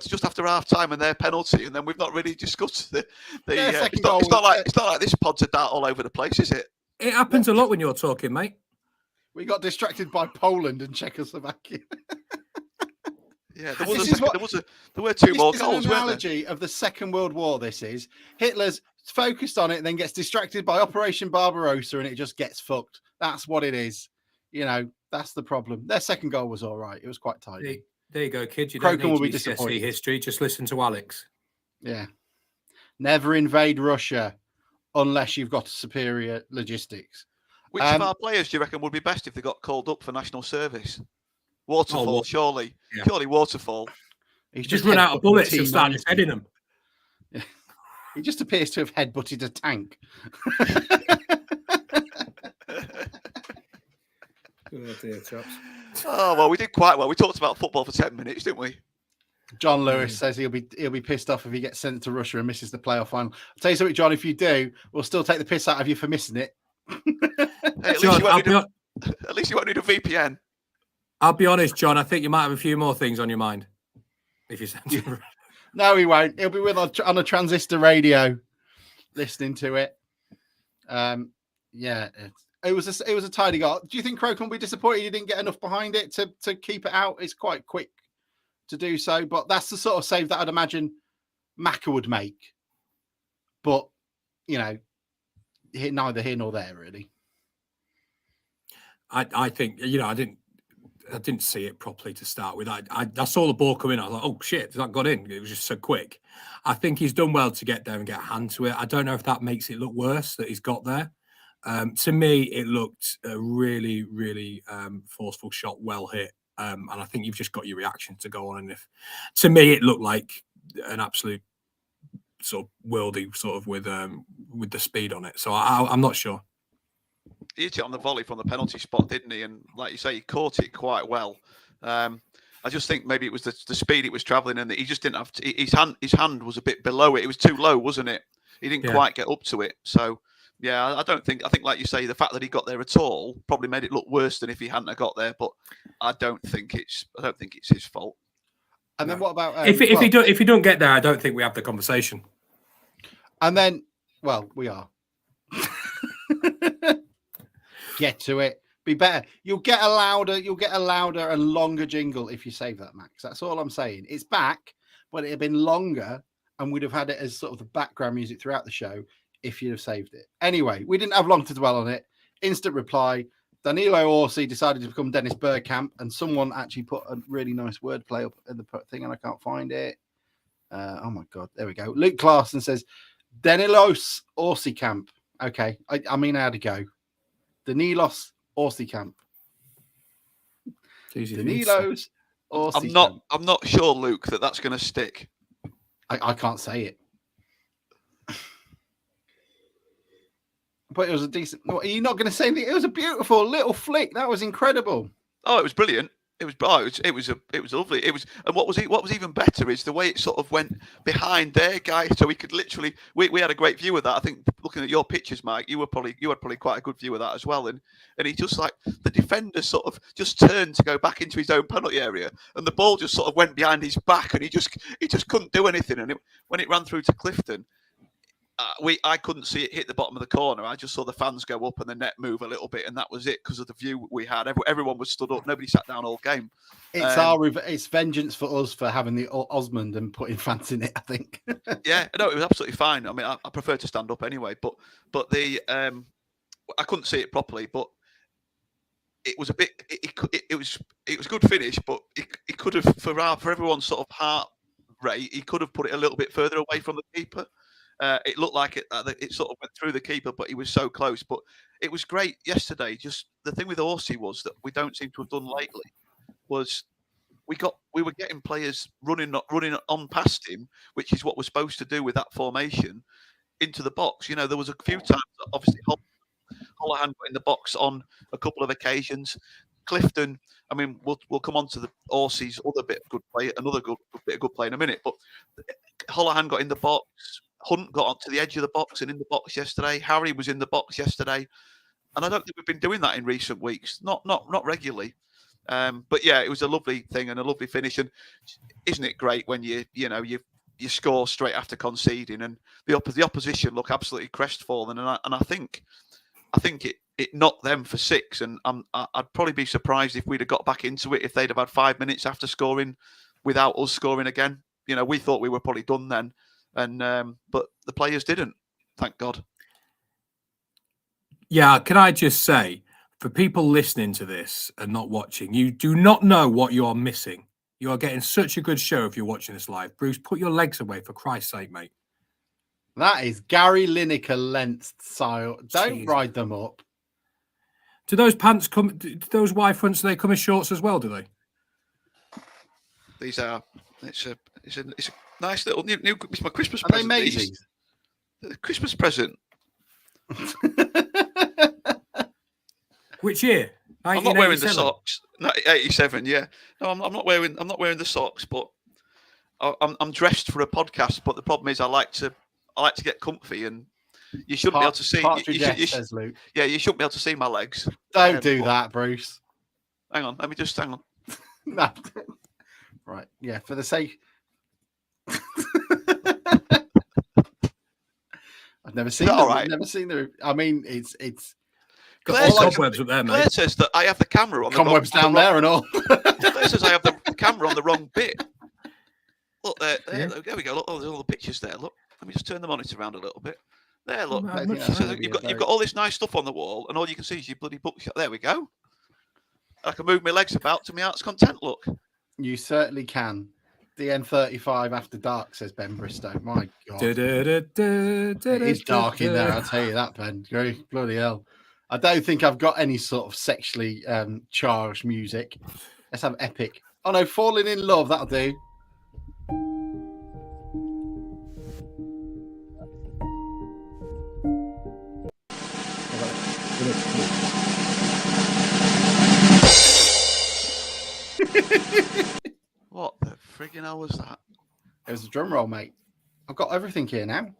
just after half time and their penalty, and then we've not really discussed the. It's not like this pod's a dart all over the place, is it? It happens a lot when you're talking, mate. We got distracted by Poland and Czechoslovakia. Yeah, there were two more goals. This is an analogy of the Second World War. This is Hitler's focused on it, then gets distracted by Operation Barbarossa, and it just gets fucked. That's what it is. That's the problem. Their second goal was all right. It was quite tidy. There you go, kids. You Crocombe don't will need be GCSE disappointed. history. Just listen to Alex. Yeah. Never invade Russia unless you've got superior logistics. Which of our players do you reckon would be best if they got called up for national service? Waterfall, surely. Yeah. Surely Waterfall. He's just run out of bullets and started heading them. Yeah. He just appears to have headbutted a tank. Oh, dear, chaps. Oh, well, we did quite well. We talked about football for 10 minutes, didn't we? John Lewis says he'll be pissed off if he gets sent to Russia and misses the playoff final. I'll tell you something, John, if you do, we'll still take the piss out of you for missing it. Hey, at least you won't need a VPN. I'll be honest, John, I think you might have a few more things on your mind. If you send it. No, he won't. He'll be with on a transistor radio listening to it. Yeah. It was a tidy goal. Do you think Crocombe will be disappointed you didn't get enough behind it to keep it out? It's quite quick to do so, but that's the sort of save that I'd imagine Macca would make. But neither here nor there really. I think I didn't see it properly to start with. I saw the ball come in. I was like, oh shit, that got in. It was just so quick. I think he's done well to get there and get a hand to it. I don't know if that makes it look worse that he's got there. To me, it looked a really, really forceful shot, well hit. And I think you've just got your reaction to go on. And to me, it looked like an absolute sort of worldie, sort of with the speed on it. So I'm not sure. He hit it on the volley from the penalty spot, didn't he? And like you say, he caught it quite well. I just think maybe it was the speed it was travelling, and that he just didn't have to. His hand was a bit below it. It was too low, wasn't it? He didn't quite get up to it. So Yeah, I think like you say, the fact that he got there at all probably made it look worse than if he hadn't have got there. But I don't think it's his fault. And then what about if he don't get there, I don't think we have the conversation. And then, well, we are. Get to it. Be better. You'll get a louder and longer jingle if you save that, Max. That's all I'm saying. It's back, but it'd have been longer, and we'd have had it as sort of the background music throughout the show if you'd have saved it. Anyway, we didn't have long to dwell on it. Instant reply. Danilo Orsi decided to become Dennis Bergkamp, and someone actually put a really nice wordplay up in the thing, and I can't find it. Oh my God, there we go. Luke Clarkson says, Danilos Orsi camp. Okay, I mean, how'd it go? Danilos Orsi camp. Danilos Orsi camp. I'm not sure, Luke, that's going to stick. I can't say it. But it was a decent. Are you not going to say anything? It was a beautiful little flick. That was incredible. Oh, it was brilliant. It was lovely. It was, and what was even better is the way it sort of went behind their guy, so we could literally. We had a great view of that. I think looking at your pictures, Mike, you had probably quite a good view of that as well. And he just like the defender sort of just turned to go back into his own penalty area, and the ball just sort of went behind his back, and he just couldn't do anything. And when it ran through to Clifton. I couldn't see it hit the bottom of the corner. I just saw the fans go up and the net move a little bit, and that was it because of the view we had. Everyone was stood up. Nobody sat down all game. It's vengeance for us for having the Osmond and putting fans in it, I think. Yeah, no, it was absolutely fine. I mean, I prefer to stand up anyway, but the I couldn't see it properly, but it was a bit. It was good finish, but it could have for everyone's sort of heart rate. He could have put it a little bit further away from the keeper. It looked like it sort of went through the keeper, but he was so close. But it was great yesterday. Just the thing with Orsi was that we don't seem to have done lately was we were getting players running on past him, which is what we're supposed to do with that formation, into the box. You know, there was a few times that obviously Holohan got in the box on a couple of occasions. Clifton, I mean, we'll come on to the Orsi's other bit of good play, another bit of good play in a minute. But Holohan got in the box. Hunt got onto the edge of the box and in the box yesterday. Harry was in the box yesterday, and I don't think we've been doing that in recent weeks. Not regularly, but yeah, it was a lovely thing and a lovely finish. And isn't it great when you score straight after conceding and the opposition look absolutely crestfallen? And I think it knocked them for 6. And I'd probably be surprised if we'd have got back into it if they'd have had 5 minutes after scoring without us scoring again. You know, we thought we were probably done then. And but the players didn't, thank God. Yeah, can I just say, for people listening to this and not watching, you do not know what you are missing. You are getting such a good show if you're watching this live. Bruce, put your legs away for Christ's sake, mate. That is Gary Lineker length style. Don't ride them up. Do those pants come? Do those wide fronts? Do they come in shorts as well? Do they? These are. It's a nice little new. It's my Christmas Are present. They Maisie's? The Christmas present. Which year? I'm not wearing the socks. 87. Yeah. No, I'm not wearing the socks, but I'm dressed for a podcast. But the problem is, I like to get comfy, and you shouldn't be able to see. Says Luke. Yeah, you shouldn't be able to see my legs. Don't do that, Bruce. Hang on. Let me just hang on. No. Right. Yeah. For the sake. I've never seen them. Right? I've never seen them. I mean, it's Claire cobwebs up there, mate. Claire says that I have the camera on the cobwebs down there and all. Claire says I have the camera on the wrong bit. Look there we go. Look, there's all the pictures there. Look, let me just turn the monitor around a little bit. There, look. She says you've got all this nice stuff on the wall, and all you can see is your bloody bookshop. There we go. I can move my legs about to my heart's content. Look. You certainly can. DN35 after dark, says Ben Bristow. My God. It is dark in there, I'll tell you that, Ben. Bloody hell. I don't think I've got any sort of sexually charged music. Let's have epic. Oh no, Falling in Love, that'll do. What the friggin' hell was that? It was a drum roll, mate. I've got everything here now.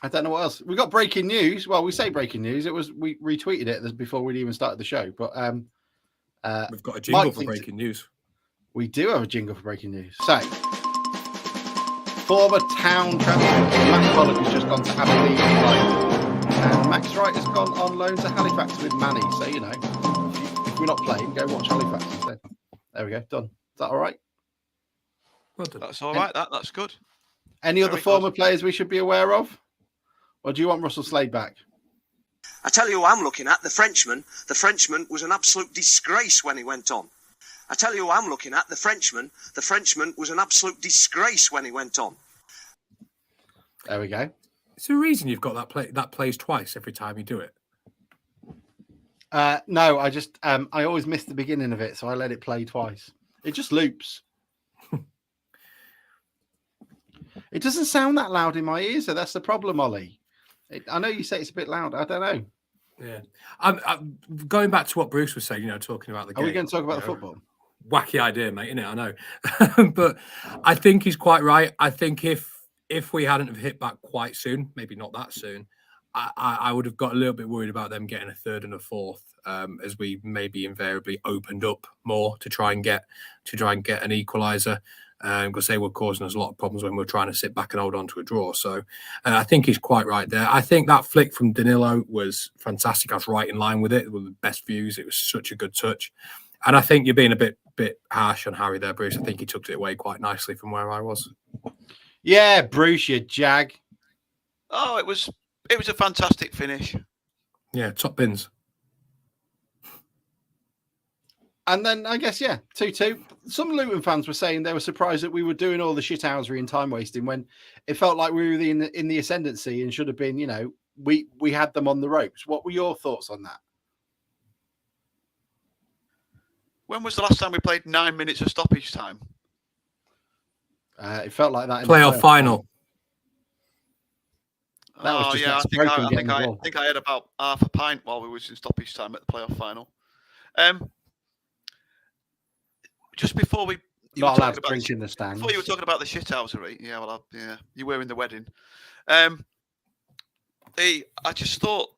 I don't know what else. We got breaking news. Well, we say breaking news. We retweeted it before we'd even started the show. But We've got a jingle Mike for thinks breaking news. we do have a jingle for breaking news. So, former town transfer Matt Pollock has just gone to Aberdeen on loan, and Max Wright has gone on loan to Halifax with Manny. So if we're not playing, go watch Halifax instead. There we go. Done. Is that all right? Well done. That's all right. That's good. Any other Very former good. players we should be aware of? Or do you want Russell Slade back? I tell you who I'm looking at, the Frenchman. The Frenchman was an absolute disgrace when he went on. I tell you who I'm looking at, the Frenchman. The Frenchman was an absolute disgrace when he went on. There we go. Is there a reason you've got that plays twice every time you do it? No, I just I always miss the beginning of it, so I let it play twice. It just loops. It doesn't sound that loud in my ears, so that's the problem, Ollie. I know you say it's a bit loud. I don't know. Yeah. I'm going back to what Bruce was saying, talking about the game. Are we going to talk about the football? Wacky idea, mate, isn't it? I know. But I think he's quite right. I think if we hadn't have hit back quite soon, maybe not that soon, I would have got a little bit worried about them getting a third and a fourth, as we maybe invariably opened up more to try and get an equaliser. Because they were causing us a lot of problems when we were trying to sit back and hold on to a draw. So I think he's quite right there. I think that flick from Danilo was fantastic. I was right in line with it. With the best views. It was such a good touch. And I think you're being a bit harsh on Harry there, Bruce. I think he took it away quite nicely from where I was. Yeah, Bruce, you jag. Oh, it was a fantastic finish. Yeah, top bins. And then I guess, 2-2. Some Luton fans were saying they were surprised that we were doing all the shithousery and time wasting when it felt like we were in the ascendancy and should have been, we had them on the ropes. What were your thoughts on that? When was the last time we played 9 minutes of stoppage time? It felt like that in Playoff final. That was just I Stroking think I had about half a pint while we was in stoppage time at the playoff final. Just before not allowed to drink in the stands. Before you were talking about the shithousery, you were in the wedding. I just thought,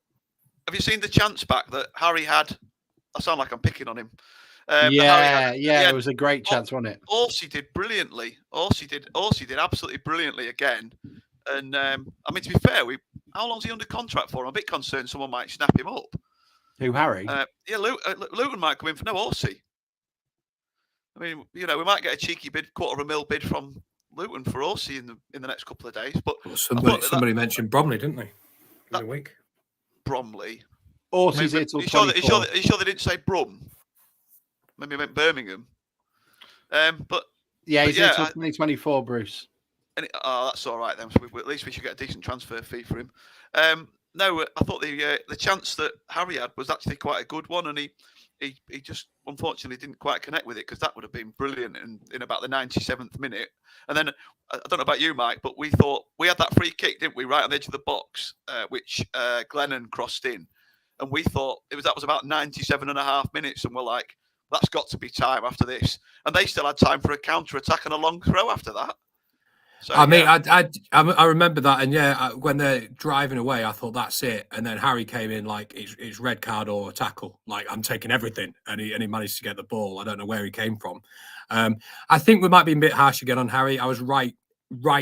have you seen the chance back that Harry had? I sound like I'm picking on him. It was a great chance, wasn't it? Orsey did brilliantly. Orsey did absolutely brilliantly again. And to be fair, how long's he under contract for? I'm a bit concerned someone might snap him up. Who, Harry? Luton might come in for no Orsey. I mean, we might get a cheeky bid, $250,000 bid from Luton for Orsey in the next couple of days. But somebody mentioned Bromley, didn't they? In a week. Bromley. Orsey's here till 24. Are you sure they didn't say Brum? Maybe I meant Birmingham. He's here till 2024, Bruce. That's all right then. So at least we should get a decent transfer fee for him. No, I thought the chance that Harry had was actually quite a good one, and he just unfortunately didn't quite connect with it, because that would have been brilliant in about the 97th minute. And then I don't know about you, Mike, but we thought we had that free kick, didn't we, right on the edge of the box, which Glennon crossed in, and we thought that was about 97.5 minutes, and we're like, that's got to be time after this. And they still had time for a counter attack and a long throw after that. So, I remember that, and when they're driving away, I thought that's it. And then Harry came in like it's red card or a tackle. Like, I'm taking everything, and he managed to get the ball. I don't know where he came from. I think we might be a bit harsh again on Harry. I was right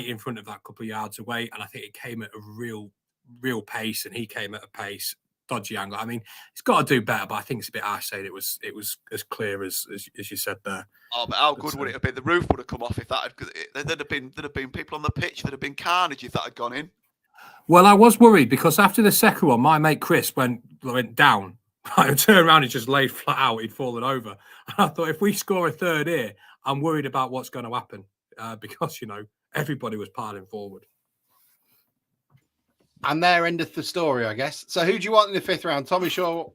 in front of that couple of yards away, and I think it came at a real pace, and he came at a pace. Dodgy angle. I mean, he's got to do better, but I think it's a bit harsh saying it was as clear as you said there. Oh, but how good would it have been? The roof would have come off if that had. There'd have been people on the pitch. There'd have been carnage if that had gone in. Well, I was worried because after the second one, my mate Chris went down. I turned around and just laid flat out. He'd fallen over. And I thought, if we score a third here, I'm worried about what's going to happen because everybody was piling forward. And there endeth the story, I guess. So who do you want in the fifth round? Tommy Shaw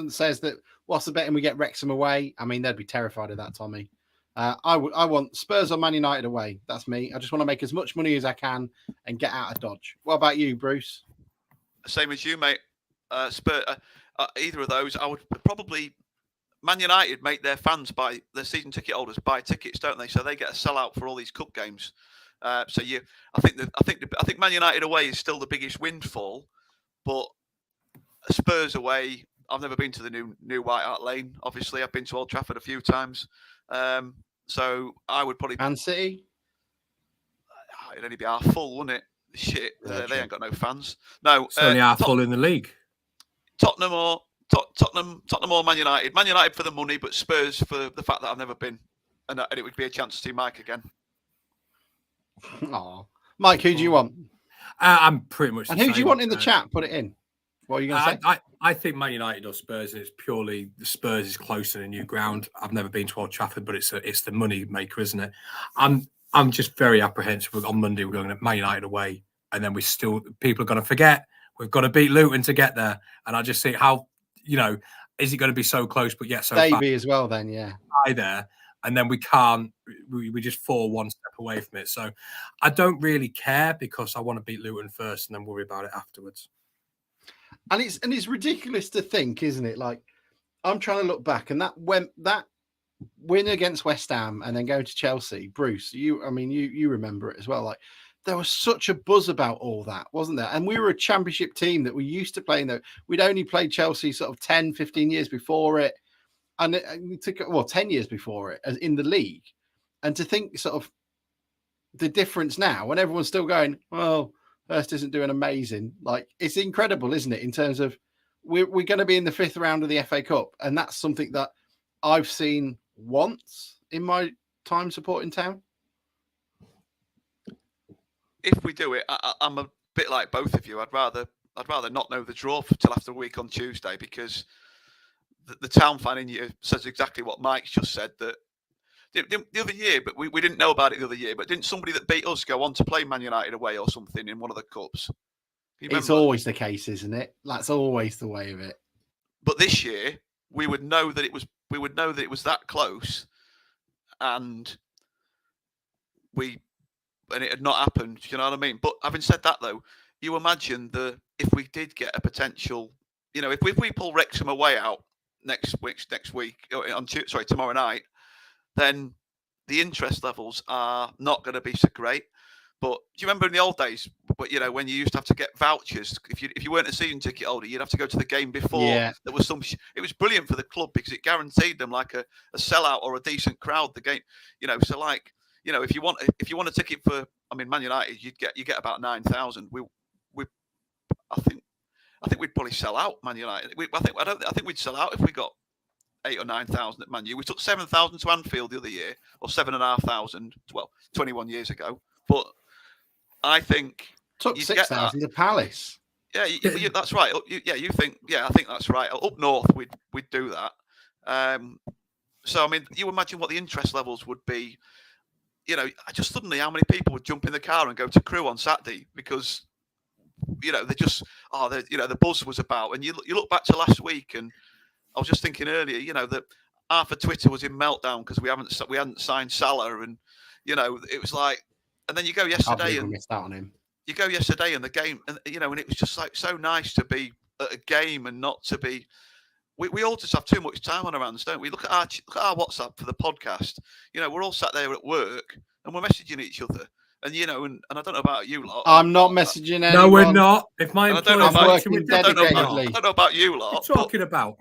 says that, what's the betting we get Wrexham away? I mean, they'd be terrified of that, Tommy. I want Spurs or Man United away. That's me. I just want to make as much money as I can and get out of Dodge. What about you, Bruce? Same as you, mate. Spurs, either of those. I would probably... Man United make their fans their season ticket holders buy tickets, don't they? So they get a sellout for all these cup games. I think Man United away is still the biggest windfall, but Spurs away. I've never been to the new White Hart Lane. Obviously, I've been to Old Trafford a few times. So I would probably. Man City. It'd only be half full, wouldn't it? Shit, Yeah, they ain't got no fans. No, It's only half full in the league. Tottenham or Man United. Man United for the money, but Spurs for the fact that I've never been, and it would be a chance to see Mike again. Oh, Mike, who do you want? I'm pretty much. And who do you want in the chat? Put it in. What are you going to say? I think Man United or Spurs, and it's purely the Spurs is closer to new ground. I've never been to Old Trafford, but it's the money maker, isn't it? I'm just very apprehensive. On Monday, we're going to Man United away, and then people are going to forget we've got to beat Luton to get there. And I just think how, is it going to be so close, but yet so Davey as well then, yeah. There, and then we can't, we just fall one step away from it. So I don't really care because I want to beat Luton first and then worry about it afterwards. And it's ridiculous to think, isn't it? Like, I'm trying to look back, and that win against West Ham and then going to Chelsea, Bruce, you remember it as well. Like, there was such a buzz about all that, wasn't there? And we were a championship team that we used to play in the, we'd only played Chelsea sort of 10, 15 years before it. And it took, 10 years before it as in the league. And to think sort of the difference now when everyone's still going, well, Hurst isn't doing amazing. Like, it's incredible, isn't it? In terms of we're going to be in the 5th round of the FA Cup. And that's something that I've seen once in my time supporting Town. If we do it, I'm a bit like both of you. I'd rather not know the draw till after a week on Tuesday, because the Town fan in you says exactly what Mike's just said, that the other year, but we didn't know about it the other year, but didn't somebody that beat us go on to play Man United away or something in one of the cups? It's always the case, isn't it? That's always the way of it. But this year, we would know that it was that close, and it had not happened. You know what I mean? But having said that, though, you imagine if we did get a potential, if we pull Wrexham away out next week tomorrow night, then the interest levels are not going to be so great. But do you remember in the old days, when you used to have to get vouchers, if you weren't a season ticket holder, you'd have to go to the game before. Yeah. There was it was brilliant for the club because it guaranteed them like a sellout or a decent crowd. The game, so like, if you want a ticket for, Man United, you get about 9,000. I think we'd probably sell out Man United. I think we'd sell out if we got 8,000 or 9,000 at Man U. We took 7,000 to Anfield the other year, or 7,500. 21 years ago. But I think took 6,000 to Palace. Yeah, that's right. You think? Yeah, I think that's right. Up north, we'd do that. So you imagine what the interest levels would be. Just suddenly how many people would jump in the car and go to Crewe on Saturday because, they just the buzz was about. And you look back to last week, and I was just thinking earlier, that half of Twitter was in meltdown because we hadn't signed Salah, and it was like, and then you go yesterday and missed out on him. You go yesterday and the game, and and it was just like so nice to be at a game and not to be. We all just have too much time on our hands, don't we? Look at our WhatsApp for the podcast. We're all sat there at work and we're messaging each other. And and I don't know about you lot. I'm not messaging anyone. No, we're not. If my employer's working I don't know about you lot. What are you talking about?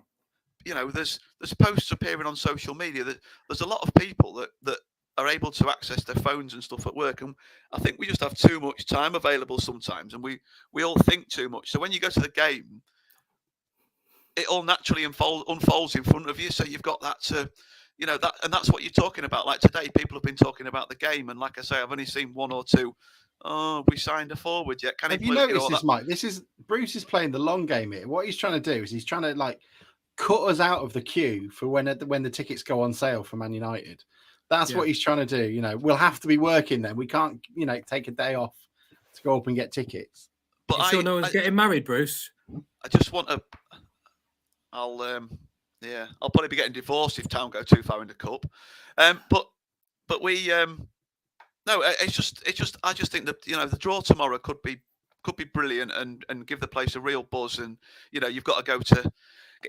There's posts appearing on social media that there's a lot of people that are able to access their phones and stuff at work, and I think we just have too much time available sometimes, and we all think too much. So when you go to the game, it all naturally unfolds in front of you. So you've got that to, that, and that's what you're talking about. Like today, people have been talking about the game, and like I say, I've only seen one or two. Oh, we signed a forward yet? Have you noticed this, Mike? Bruce is playing the long game here. What he's trying to do is he's trying to like cut us out of the queue for when the tickets go on sale for Man United. That's what he's trying to do. We'll have to be working then. We can't, take a day off to go up and get tickets. But no one's getting married, Bruce. I just want to. I'll probably be getting divorced if Town go too far in the cup. But we no, it's just I just think that the draw tomorrow could be brilliant and give the place a real buzz. And you've got to go to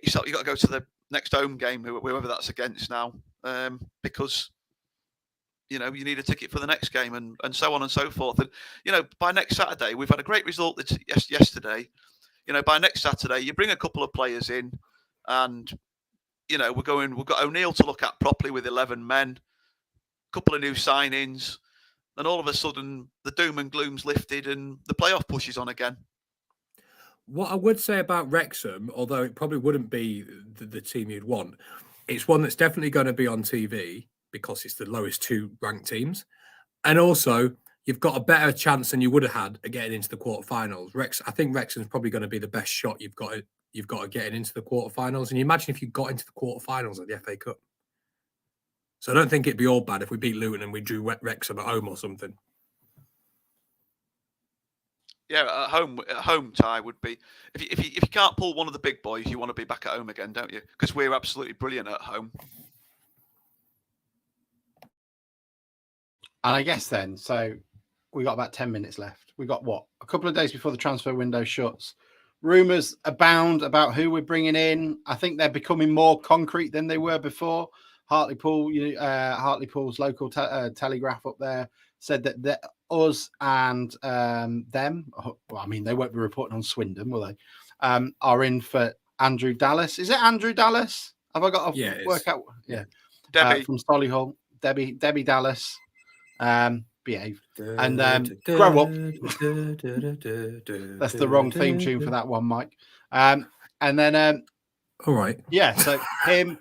the next home game, whoever that's against now, because you need a ticket for the next game, and so on and so forth. And by next Saturday, we've had a great result yesterday. By next Saturday, you bring a couple of players in, and we've got O'Neill to look at properly with 11 men, a couple of new signings, and all of a sudden the doom and gloom's lifted and the playoff push is on again. What I would say about Wrexham, although it probably wouldn't be the team you'd want, it's one that's definitely going to be on TV because it's the lowest 2 ranked teams. And also, you've got a better chance than you would have had at getting into the quarterfinals. I think Wrexham's probably going to be the best shot you've got at getting into the quarterfinals. And you imagine if you got into the quarterfinals of the FA Cup. So I don't think it'd be all bad if we beat Luton and we drew Wrexham at home or something. Yeah, at home tie would be if you can't pull one of the big boys, you want to be back at home again, don't you? Because we're absolutely brilliant at home. And I guess then, so we got about 10 minutes left. We got a couple of days before the transfer window shuts. Rumours abound about who we're bringing in. I think they're becoming more concrete than they were before. Hartlepool's local Telegraph up there said that us and them, well, I mean, they won't be reporting on Swindon, will they? Are in for Andrew Dallas. Is it Andrew Dallas? Have I got to work out? Yeah. Debbie. From Solihull. Debbie Dallas. Behave. And grow up. That's the wrong theme tune for that one, Mike. And then... all right. Yeah, so him...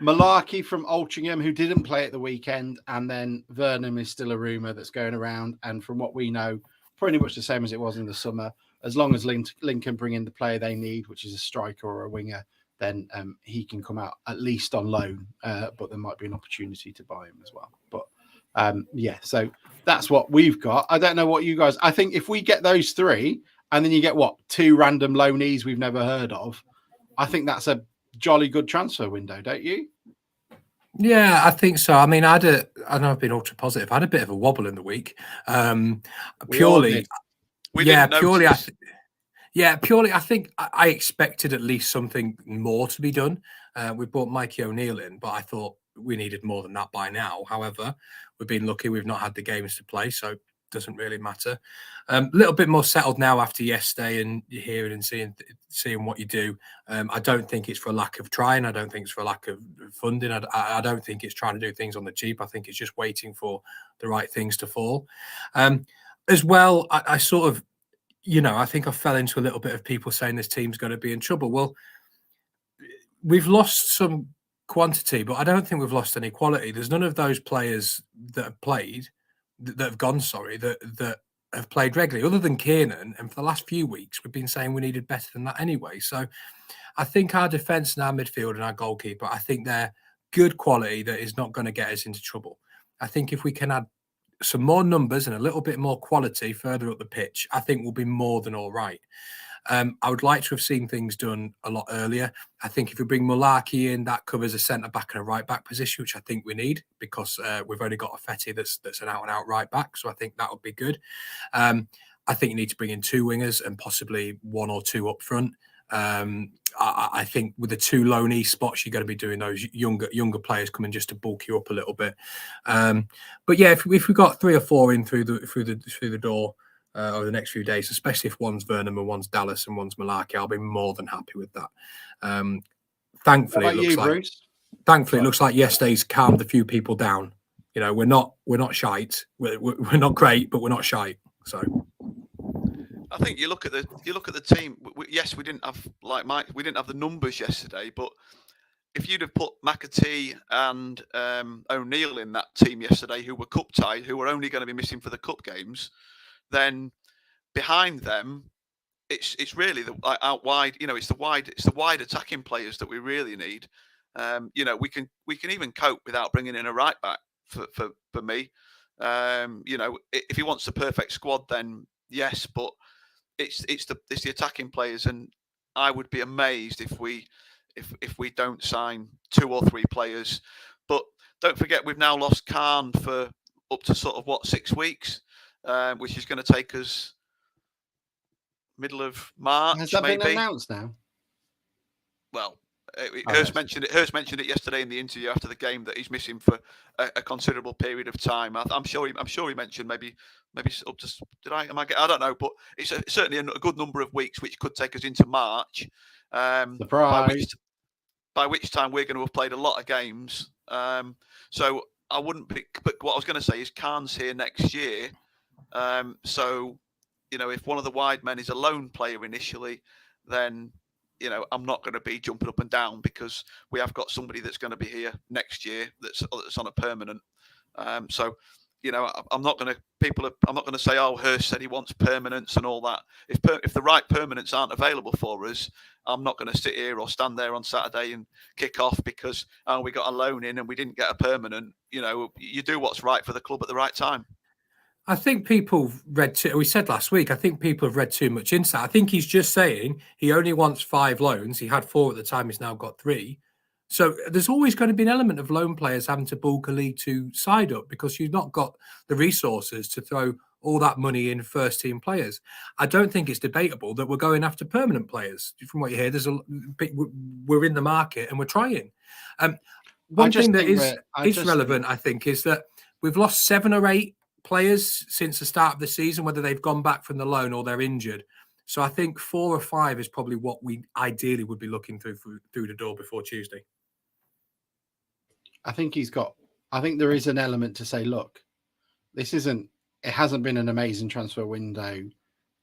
Malarkey from Altrincham, who didn't play at the weekend, and then Vernon is still a rumour that's going around. And from what we know, pretty much the same as it was in the summer. As long as Lincoln bring in the player they need, which is a striker or a winger, then he can come out at least on loan. But there might be an opportunity to buy him as well. But so that's what we've got. I don't know what you guys. I think if we get those 3, and then you get 2 random loanees we've never heard of, I think that's a jolly good transfer window, don't you? Yeah, I think so. I mean, I know I've been ultra positive. I had a bit of a wobble in the week. Purely, I think I expected at least something more to be done. We brought Mikey O'Neill in, but I thought we needed more than that by now. However, we've been lucky; we've not had the games to play, so it doesn't really matter. A little bit more settled now after yesterday, and you're hearing and seeing what you do. I don't think it's for a lack of trying. I don't think it's for a lack of funding. I don't think it's trying to do things on the cheap. I think it's just waiting for the right things to fall. As well, I sort of, I think I fell into a little bit of people saying this team's going to be in trouble. Well, we've lost some quantity, but I don't think we've lost any quality. There's none of those players that have played, that have gone, that have played regularly, other than Kiernan. And for the last few weeks, we've been saying we needed better than that anyway. So I think our defence and our midfield and our goalkeeper, I think they're good quality that is not going to get us into trouble. I think if we can add some more numbers and a little bit more quality further up the pitch, I think we'll be more than all right. I would like to have seen things done a lot earlier. I think if we bring Malarkey in, that covers a centre-back and a right-back position, which I think we need, because we've only got a Fetty that's an out-and-out right-back, so I think that would be good. I think you need to bring in 2 wingers and possibly 1 or 2 up front. I think with the 2 loanee spots, you're going to be doing those younger players coming just to bulk you up a little bit. But yeah, if we got 3 or 4 in through the door over the next few days, especially if one's Vernon and one's Dallas and one's Malarkey, I'll be more than happy with that. Thankfully, it looks like yesterday's calmed a few people down. We're not shite. We're not great, but we're not shite. So I think you look at the team. Yes, we didn't have we didn't have the numbers yesterday, but if you'd have put McAtee and O'Neill in that team yesterday, who were cup tied, who were only going to be missing for the cup games, then behind them, it's really the out wide. It's the wide attacking players that we really need. We can even cope without bringing in a right back for me. If he wants the perfect squad, then yes, but it's the attacking players, and I would be amazed if we don't sign 2 or 3 players. But don't forget, we've now lost Khan for up to sort of 6 weeks, which is going to take us middle of March. Has that maybe been announced now? Well, Hurst mentioned it yesterday in the interview after the game that he's missing for a considerable period of time. I'm sure he mentioned maybe up to I don't know, but it's certainly a good number of weeks, which could take us into March. Surprise! By which time we're going to have played a lot of games. So I wouldn't be. But what I was going to say is Khan's here next year. So if one of the wide men is a lone player initially, then I'm not going to be jumping up and down because we have got somebody that's going to be here next year that's on a permanent. So, I'm not going to say, oh, Hurst said he wants permanence and all that. If the right permanents aren't available for us, I'm not going to sit here or stand there on Saturday and kick off because we got a loan in and we didn't get a permanent. You do what's right for the club at the right time. I think people we said last week, I think people have read too much into that. I think he's just saying he only wants 5 loans. He had 4 at the time. He's now got 3. So there's always going to be an element of loan players having to bulk a League 2 side up because you've not got the resources to throw all that money in first team players. I don't think it's debatable that we're going after permanent players. From what you hear, we're in the market and we're trying. One thing that is relevant, I think, is that we've lost 7 or 8 players since the start of the season, whether they've gone back from the loan or they're injured. So I think 4 or 5 is probably what we ideally would be looking through the door before Tuesday. I think there is an element to say, look, it hasn't been an amazing transfer window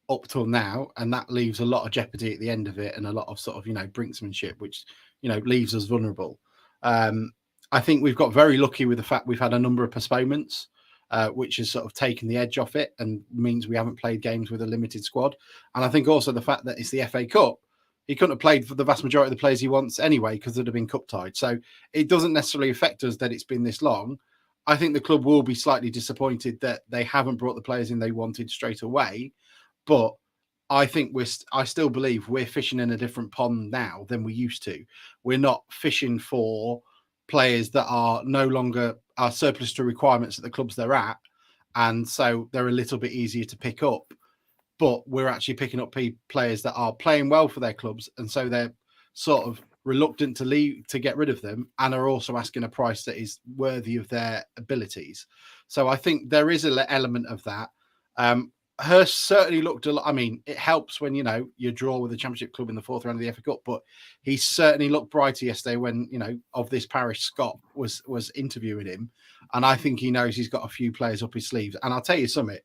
up till now, and that leaves a lot of jeopardy at the end of it and a lot of sort of, brinksmanship, which, leaves us vulnerable. I think we've got very lucky with the fact we've had a number of postponements, which has sort of taken the edge off it and means we haven't played games with a limited squad. And I think also the fact that it's the FA Cup, he couldn't have played for the vast majority of the players he wants anyway because they'd have been cup tied. So it doesn't necessarily affect us that it's been this long. I think the club will be slightly disappointed that they haven't brought the players in they wanted straight away. But I think I still believe we're fishing in a different pond now than we used to. We're not fishing for players that are no longer surplus to requirements at the clubs they're at, and so they're a little bit easier to pick up. But we're actually picking up players that are playing well for their clubs, and so they're sort of reluctant to leave to get rid of them, and are also asking a price that is worthy of their abilities. So I think there is an element of that. Hurst certainly looked a lot. I mean, it helps when you draw with a Championship club in the 4th round of the FA Cup, but he certainly looked brighter yesterday when of this parish Scott was interviewing him, and I think he knows he's got a few players up his sleeves. And I'll tell you something: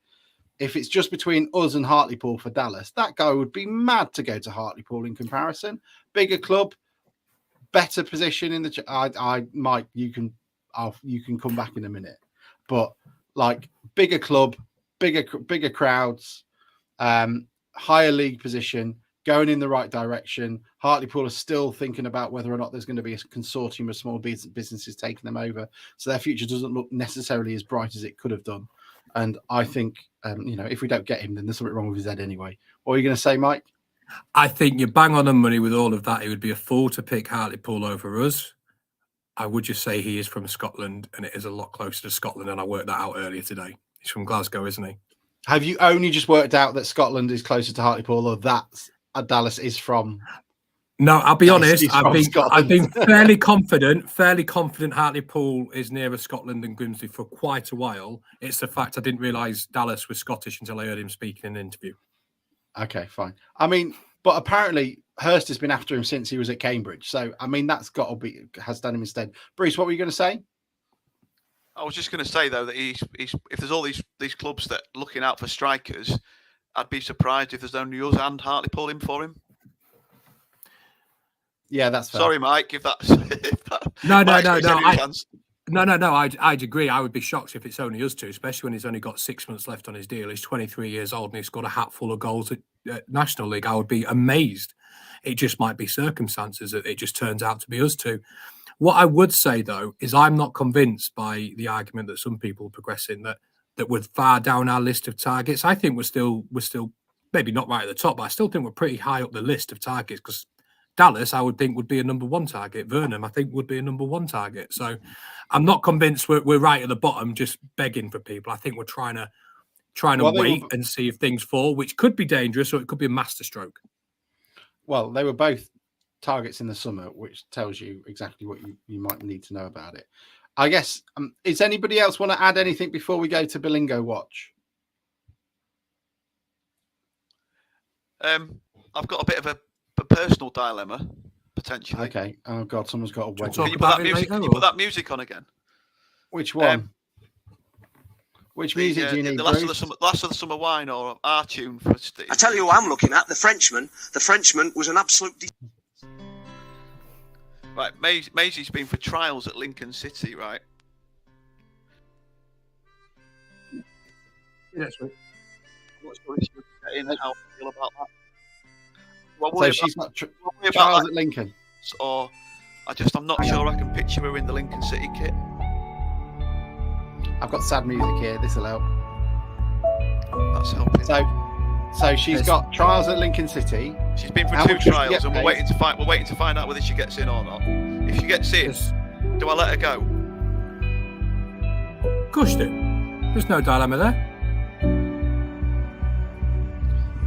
if it's just between us and Hartlepool for Dallas, that guy would be mad to go to Hartlepool. In comparison, bigger club, better position in the. Mike, you can come back in a minute, but like bigger club. Bigger crowds, higher league position, going in the right direction. Hartlepool are still thinking about whether or not there's going to be a consortium of small businesses taking them over. So their future doesn't look necessarily as bright as it could have done. And I think, if we don't get him, then there's something wrong with his head anyway. What are you going to say, Mike? I think you're bang on the money with all of that. It would be a fool to pick Hartlepool over us. I would just say he is from Scotland, and it is a lot closer to Scotland, and I worked that out earlier today. He's from Glasgow, isn't he? Have you only just worked out that Scotland is closer to Hartlepool, or that Dallas is from? No, I'll be honest. I've been fairly confident Hartlepool is nearer Scotland than Grimsby for quite a while. It's the fact I didn't realise Dallas was Scottish until I heard him speak in an interview. Okay, fine. I mean, but apparently Hurst has been after him since he was at Cambridge. So, I mean, that's got to has done him instead. Bruce, what were you going to say? I was just going to say, though, that he's if there's all these clubs that are looking out for strikers, I'd be surprised if there's only us and Hartlepool in for him. Yeah, that's fair. Sorry, Mike, if that's... No. I'd agree. I would be shocked if it's only us two, especially when he's only got 6 months left on his deal. He's 23 years old and he's got a hat full of goals at National League. I would be amazed. It just might be circumstances that it just turns out to be us two. What I would say, though, is I'm not convinced by the argument that some people are progressing that we're far down our list of targets. I think we're still maybe not right at the top, but I still think we're pretty high up the list of targets, because Dallas, I would think, would be a number 1 target. Vernon, I think, would be a number 1 target. So I'm not convinced we're right at the bottom, just begging for people. I think we're trying to wait and see if things fall, which could be dangerous, or it could be a masterstroke. Well, they were both targets in the summer, which tells you exactly what you might need to know about it. I guess, does anybody else want to add anything before we go to Bilingo Watch? I've got a bit of a personal dilemma, potentially. Okay. Oh, God, someone's got a wedding. Can you put that music on again? Which one? Which music do you need? The last of the summer wine, or our tune for Steve? I tell you who I'm looking at, the Frenchman. The Frenchman was an absolute... Right, Maisie's been for trials at Lincoln City, right? Next week. I'm not sure if she'll get in and how I feel about that. So she's got trials at Lincoln? Or I'm not sure I can picture her in the Lincoln City kit. I've got sad music here. This will help. That's helping. So she's got trials at Lincoln City. She's been for 2 trials, and we're waiting to find out whether she gets in or not. If she gets in, do I let her go? Of course you do. There's no dilemma there.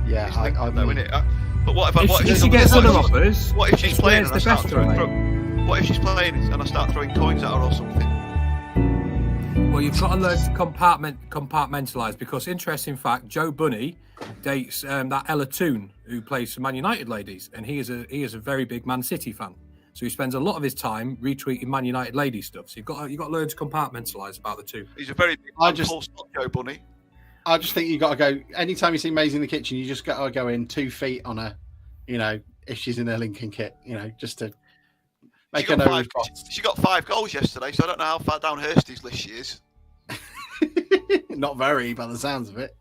Yeah, I know, innit? But what if she gets other offers? What if she's playing and I start throwing? What if she's playing and I start throwing coins at her or something? Well, you've got to learn to compartmentalise, because, interesting fact, Joe Bunny dates that Ella Toone, who plays for Man United ladies, and he is a very big Man City fan. So he spends a lot of his time retweeting Man United ladies stuff. So you've got to learn to compartmentalise about the two. He's a very big Joe Bunny. I just think you got to go. Anytime you see Maisie in the kitchen, you just got to go in 2 feet on her. If she's in her Lincoln kit, just to make her know. She got 5 goals yesterday, so I don't know how far down Hursty's list she is. Not very, by the sounds of it.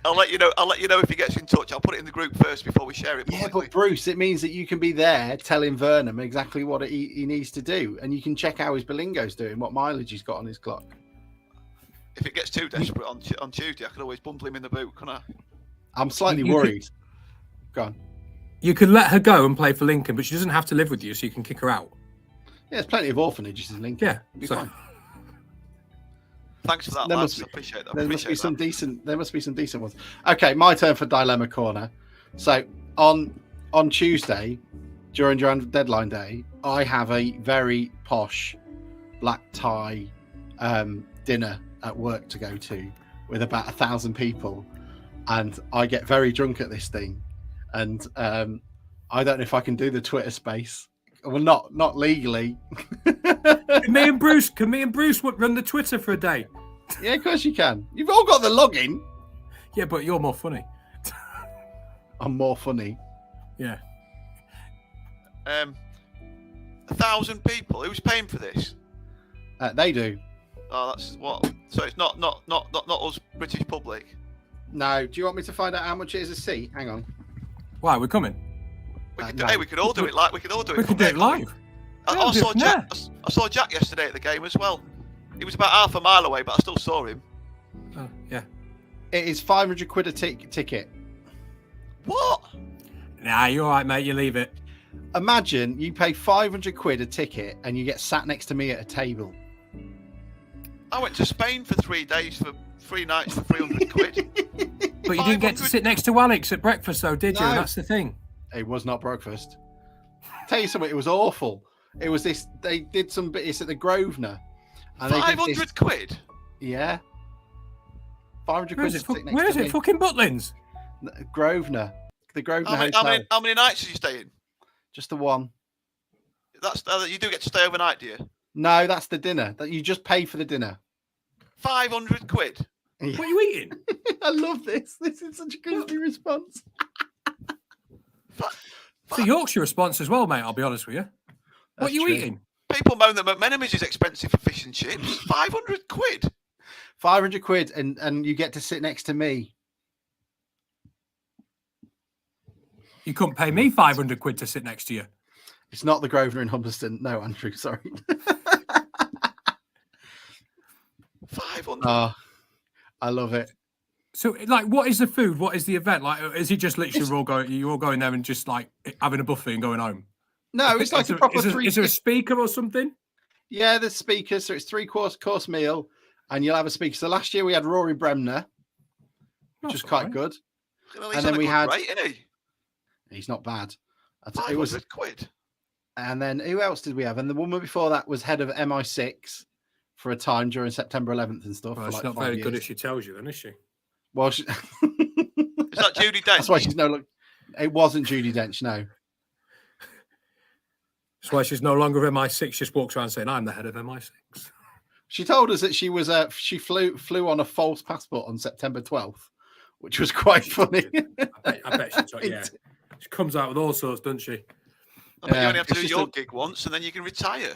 I'll let you know if he gets in touch. I'll put it in the group first before we share it publicly. Yeah, but Bruce, it means that you can be there telling Vernon exactly what he needs to do, and you can check how his Bilingo's doing, what mileage he's got on his clock. If it gets too desperate on Tuesday, I can always bundle him in the boot, can I? I'm slightly worried. Go on. You can let her go and play for Lincoln, but she doesn't have to live with you, so you can kick her out. Yeah, there's plenty of orphanages in Lincoln. Yeah, it'll be fine. Thanks for that, lads. I appreciate that. There must be some decent ones. Okay, my turn for Dilemma Corner. So on Tuesday, during deadline day, I have a very posh black tie dinner at work to go to with about 1,000 people, and I get very drunk at this thing, and I don't know if I can do the Twitter space. Well, not legally. Can me and Bruce run the Twitter for a day? Yeah, of course you can. You've all got the login. Yeah, but you're more funny. I'm more funny. Yeah. 1,000 people. Who's paying for this? They do. Oh, that's what. So it's not us British public. No. Do you want me to find out how much it is a seat? Hang on. Why, we're coming? We could all do it live. We could do it live. I saw Jack yesterday at the game as well. He was about half a mile away, but I still saw him. Yeah. It is 500 quid a ticket. What? Nah, you're all right, mate. You leave it. Imagine you pay 500 quid a ticket and you get sat next to me at a table. I went to Spain for 3 days for 3 nights for 300 quid. But you didn't get to sit next to Alex at breakfast, though, did you? No. That's the thing. It was not breakfast. Tell you something, it was awful. It was this. They did some bits at the Grosvenor. 500 quid? Yeah. 500 quid. Where is it? Fucking Butlins. Grosvenor. The Grosvenor Hotel. How many nights are you staying? Just the one. That's you do get to stay overnight, do you? No, that's the dinner. That you just pay for the dinner. 500 quid. Yeah. What are you eating? I love this. This is such a Grimsby response. It's a Yorkshire response as well, mate. I'll be honest with you. What are you eating? People moan that McMenemy's is expensive for fish and chips. 500 quid. 500 quid, and you get to sit next to me. You couldn't pay me 500 quid to sit next to you. It's not the Grosvenor in Humberston. No, Andrew, sorry. 500. Oh, I love it. So, like, what is the food? What is the event? Like, is it just literally you're all going there and just like having a buffet and going home? No, it's like a proper Is there a speaker or something? Yeah, there's speakers. So it's 3-course meal, and you'll have a speaker. So last year we had Rory Bremner, which was quite good. Well, and then we had. rate, isn't he? He's not bad. It was £500. And then who else did we have? And the woman before that was head of MI6 for a time during September 11th and stuff. Well, for she's like not 5 very years. good as she tells you, then, is she? Well, Is that Judi Dench? That's why she's no look. It wasn't Judi Dench, no. That's why she's no longer MI6. She just walks around saying, "I'm the head of MI6." She told us that she was she flew on a false passport on September 12th, which was quite funny. I bet she told, yeah. She comes out with all sorts, doesn't she? I bet you only have to do your gig once and then you can retire.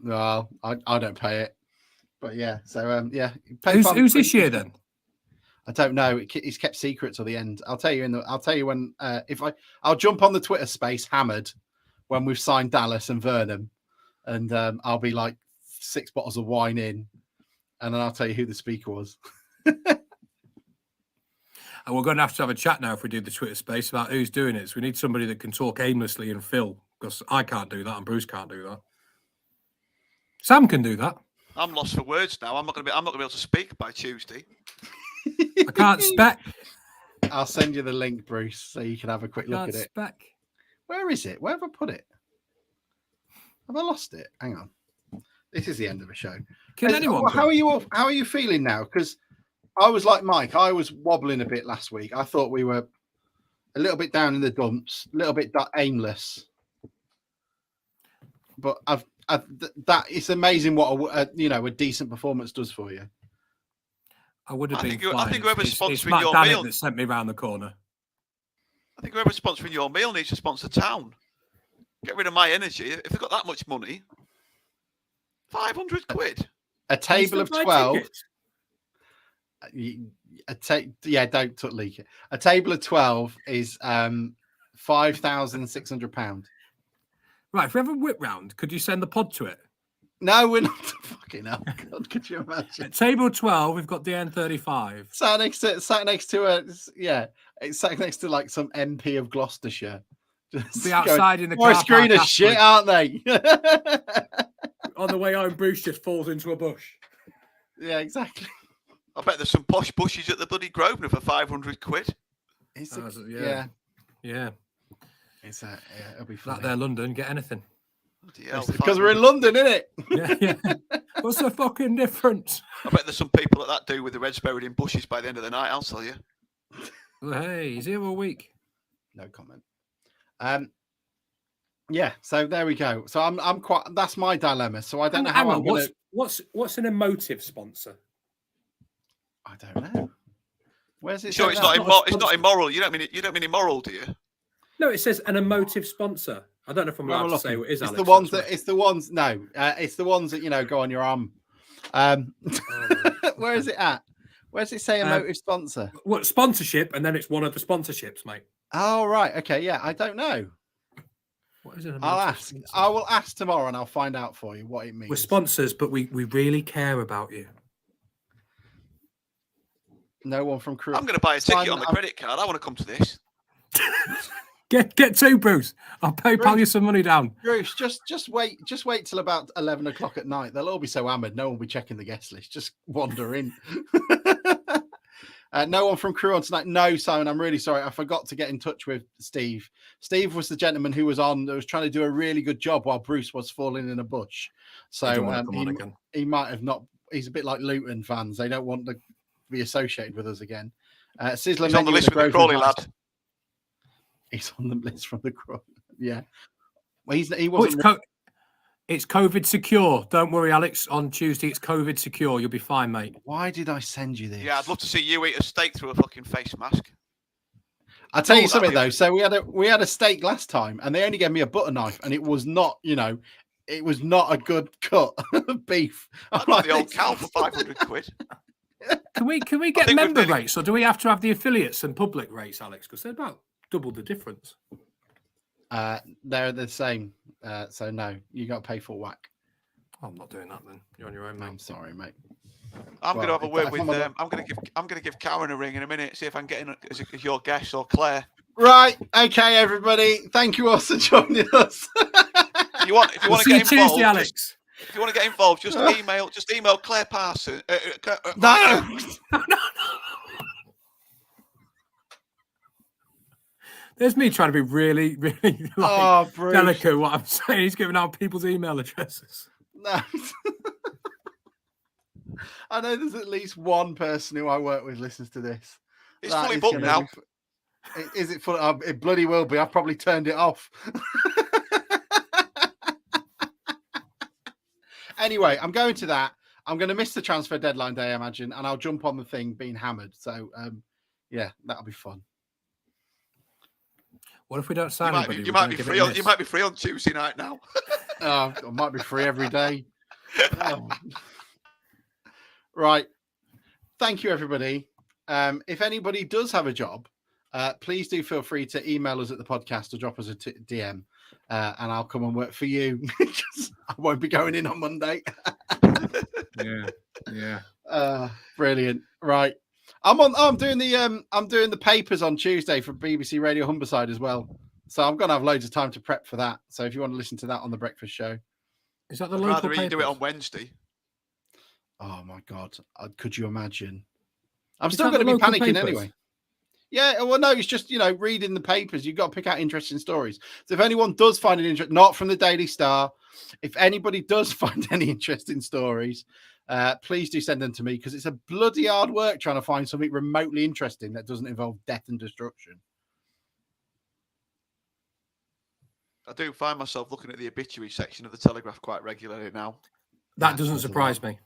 No, I don't pay it. But yeah, so yeah. Who's this year then? I don't know. It's kept secret till the end. I'll tell you I'll tell you when I'll jump on the Twitter space hammered when we've signed Dallas and Vernon, and I'll be like 6 bottles of wine in, and then I'll tell you who the speaker was. And we're going to have a chat now if we do the Twitter space about who's doing it. So we need somebody that can talk aimlessly and fill, because I can't do that and Bruce can't do that. Sam can do that. I'm lost for words now. I'm not going to be able to speak by Tuesday. I can't spec. I'll send you the link, Bruce, so you can have a quick look at it. Spec. Where is it? Where have I put it? Have I lost it? Hang on. This is the end of the show. Can anyone? How are you feeling now? Because I was like Mike. I was wobbling a bit last week. I thought we were a little bit down in the dumps, a little bit aimless. But that it's amazing what a decent performance does for you. I would have been. I think whoever's sponsoring your meal that sent me round the corner. I think whoever's sponsoring your meal needs to sponsor Town. Get rid of my energy. If they've got that much money, £500. A table of 12. Don't leak it. A table of 12 is £5,600. Right, if we have a whip round, could you send the pod to it? No, we're not. Fucking hell, God, could you imagine? At table 12, we've got the N35. Sat next to it's sat next to like some MP of Gloucestershire. Just be outside in the car. Forest Green as shit, aren't they? On the way home, Bruce just falls into a bush. Yeah, exactly. I bet there's some posh bushes at the bloody Grosvenor for £500. Yeah. It'll be fun. That there, London, get anything. Because we're in London, isn't it? Yeah. What's the fucking difference? I bet there's some people that do with the reds buried in bushes by the end of the night, I'll tell you. Well, hey, he's here all week. No comment. Yeah, so there we go. So I'm quite. That's my dilemma. So I don't know how I'm going to. What's an emotive sponsor? I don't know. Where's it? Sure, it's not immoral. You don't mean immoral, do you? No, it says an emotive sponsor. I don't know if I'm allowed to say what it is. It's Alex, the ones that. It's the ones. No, it's the ones that go on your arm. Where is it at? Where's it say emotive sponsor? What sponsorship? And then it's one of the sponsorships, mate. Oh right, okay, yeah. I don't know. What is it? I'll ask. Sponsor? I will ask tomorrow, and I'll find out for you what it means. We're sponsors, but we really care about you. No one from Crewe. I'm going to buy a ticket on the credit card. I want to come to this. Get two, Bruce. I'll PayPal you some money down. Bruce, just wait till about 11 o'clock at night. They'll all be so hammered. No one will be checking the guest list. Just wander in. No one from Crewe on tonight. No, Simon, I'm really sorry. I forgot to get in touch with Steve. Steve was the gentleman who was on that was trying to do a really good job while Bruce was falling in a bush. So he might have not. He's a bit like Luton fans. They don't want to be associated with us again. Sizzler he's on the list with the Crawley lad. He's on the list from the Crawley. Yeah. Well, he wasn't. It's COVID secure. Don't worry, Alex. On Tuesday, it's COVID secure. You'll be fine, mate. Why did I send you this? Yeah, I'd love to see you eat a steak through a fucking face mask. I'll tell you something though. So we had a steak last time, and they only gave me a butter knife, and it was not, it was not a good cut of beef. I'd like the old cow for £500. Can we get member rates, or do we have to have the affiliates and public rates, Alex? Because they're about double the difference. They're the same. So no, you got to pay full whack. I'm not doing that then. You're on your own, mate. I'm sorry, mate. I'm going to have a word with them. I'm going to give Karen a ring in a minute. See if I can get in as your guest or Claire. Right. Okay, everybody. Thank you all for joining us. If you want to get involved, Tuesday, Alex. If you want to get involved, just email Claire Parson. No. There's me trying to be really, really Bruce. delicate. What I'm saying, he's giving out people's email addresses. No. I know there's at least one person who I work with listens to this. It's That fully is booked gonna now. Is it full? It bloody will be. I've probably turned it off. Anyway, I'm going to that. I'm going to miss the transfer deadline day, I imagine, and I'll jump on the thing being hammered. So, yeah, that'll be fun. What if we don't sign anybody? You might be free on. You might be free on Tuesday night now. I might be free every day. Oh. Right. Thank you, everybody. If anybody does have a job, please do feel free to email us at the podcast or drop us a DM, and I'll come and work for you because I won't be going in on Monday. Yeah. Brilliant. Right. I'm doing the papers on Tuesday for BBC Radio Humberside as well. So I'm going to have loads of time to prep for that. So if you want to listen to that on the breakfast show. Is that the I'd local rather you papers? do it on Wednesday. Oh my God. Could you imagine? I'm Is still that going to the be local panicking papers? anyway. Yeah, well, no, it's just, reading the papers. You've got to pick out interesting stories. So if anyone does find an interest, not from the Daily Star, if anybody does find any interesting stories, please do send them to me because it's a bloody hard work trying to find something remotely interesting that doesn't involve death and destruction. I do find myself looking at the obituary section of the Telegraph quite regularly now. That doesn't surprise me.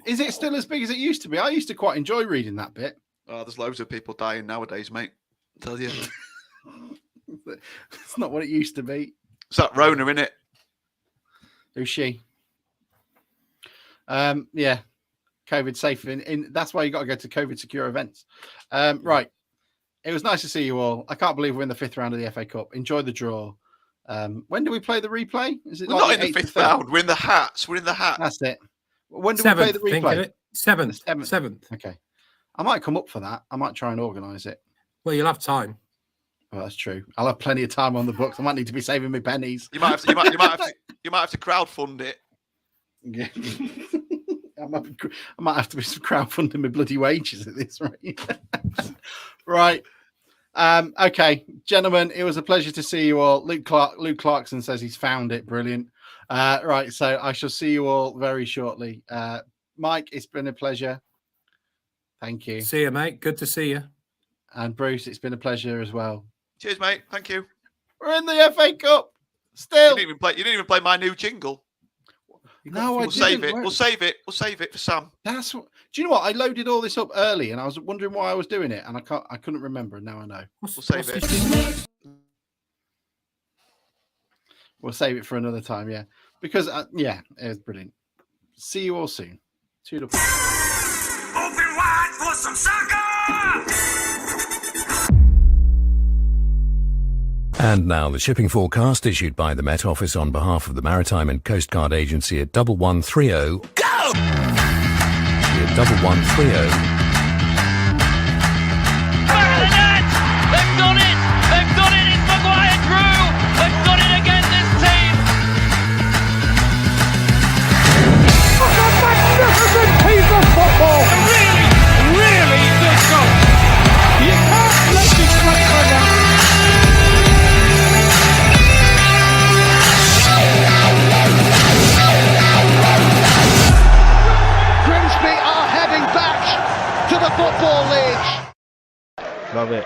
Is it still as big as it used to be? I used to quite enjoy reading that bit. Oh, there's loads of people dying nowadays, mate. I tell you. It's not what it used to be. It's that Rona, innit? Who's she? Yeah. COVID safe. That's why you got to go to COVID secure events. Right. It was nice to see you all. I can't believe we're in the 5th round of the FA Cup. Enjoy the draw. When do we play the replay? Is it We're not in the 5th round. We're in the hats. We're in the hats. That's it. When do Seventh, we play the replay? Seventh. Okay. I might come up for that. I might try and organise it. Well, you'll have time. Well, that's true. I'll have plenty of time on the books. I might need to be saving my pennies. You might have to. You might have to crowdfund it. Yeah. I might have to be crowdfunding my bloody wages at this rate. Right. Okay, gentlemen, it was a pleasure to see you all. Luke Clarkson says he's found it. Brilliant. Right, so I shall see you all very shortly. Mike, it's been a pleasure. Thank you. See you, mate. Good to see you. And Bruce, it's been a pleasure as well. Cheers, mate. Thank you. We're in the FA Cup. Still. You didn't even play my new jingle. No, We'll save it. We'll save it for Sam. That's what. Do you know what? I loaded all this up early, and I was wondering why I was doing it, and I couldn't remember. And now I know. We'll save it. We'll save it for another time. Yeah, because it was brilliant. See you all soon. Toodle. Open wide for some soccer! And now the shipping forecast issued by the Met Office on behalf of the Maritime and Coast Guard Agency at 1130. Go! At 1130. Back of the net! They've done it! They've done it! It's Maguire Crewe! They've done it again, this team! What a magnificent piece of football! Really, really good goal. You can't let this one go down. Grimsby are heading back to the Football League. Love it.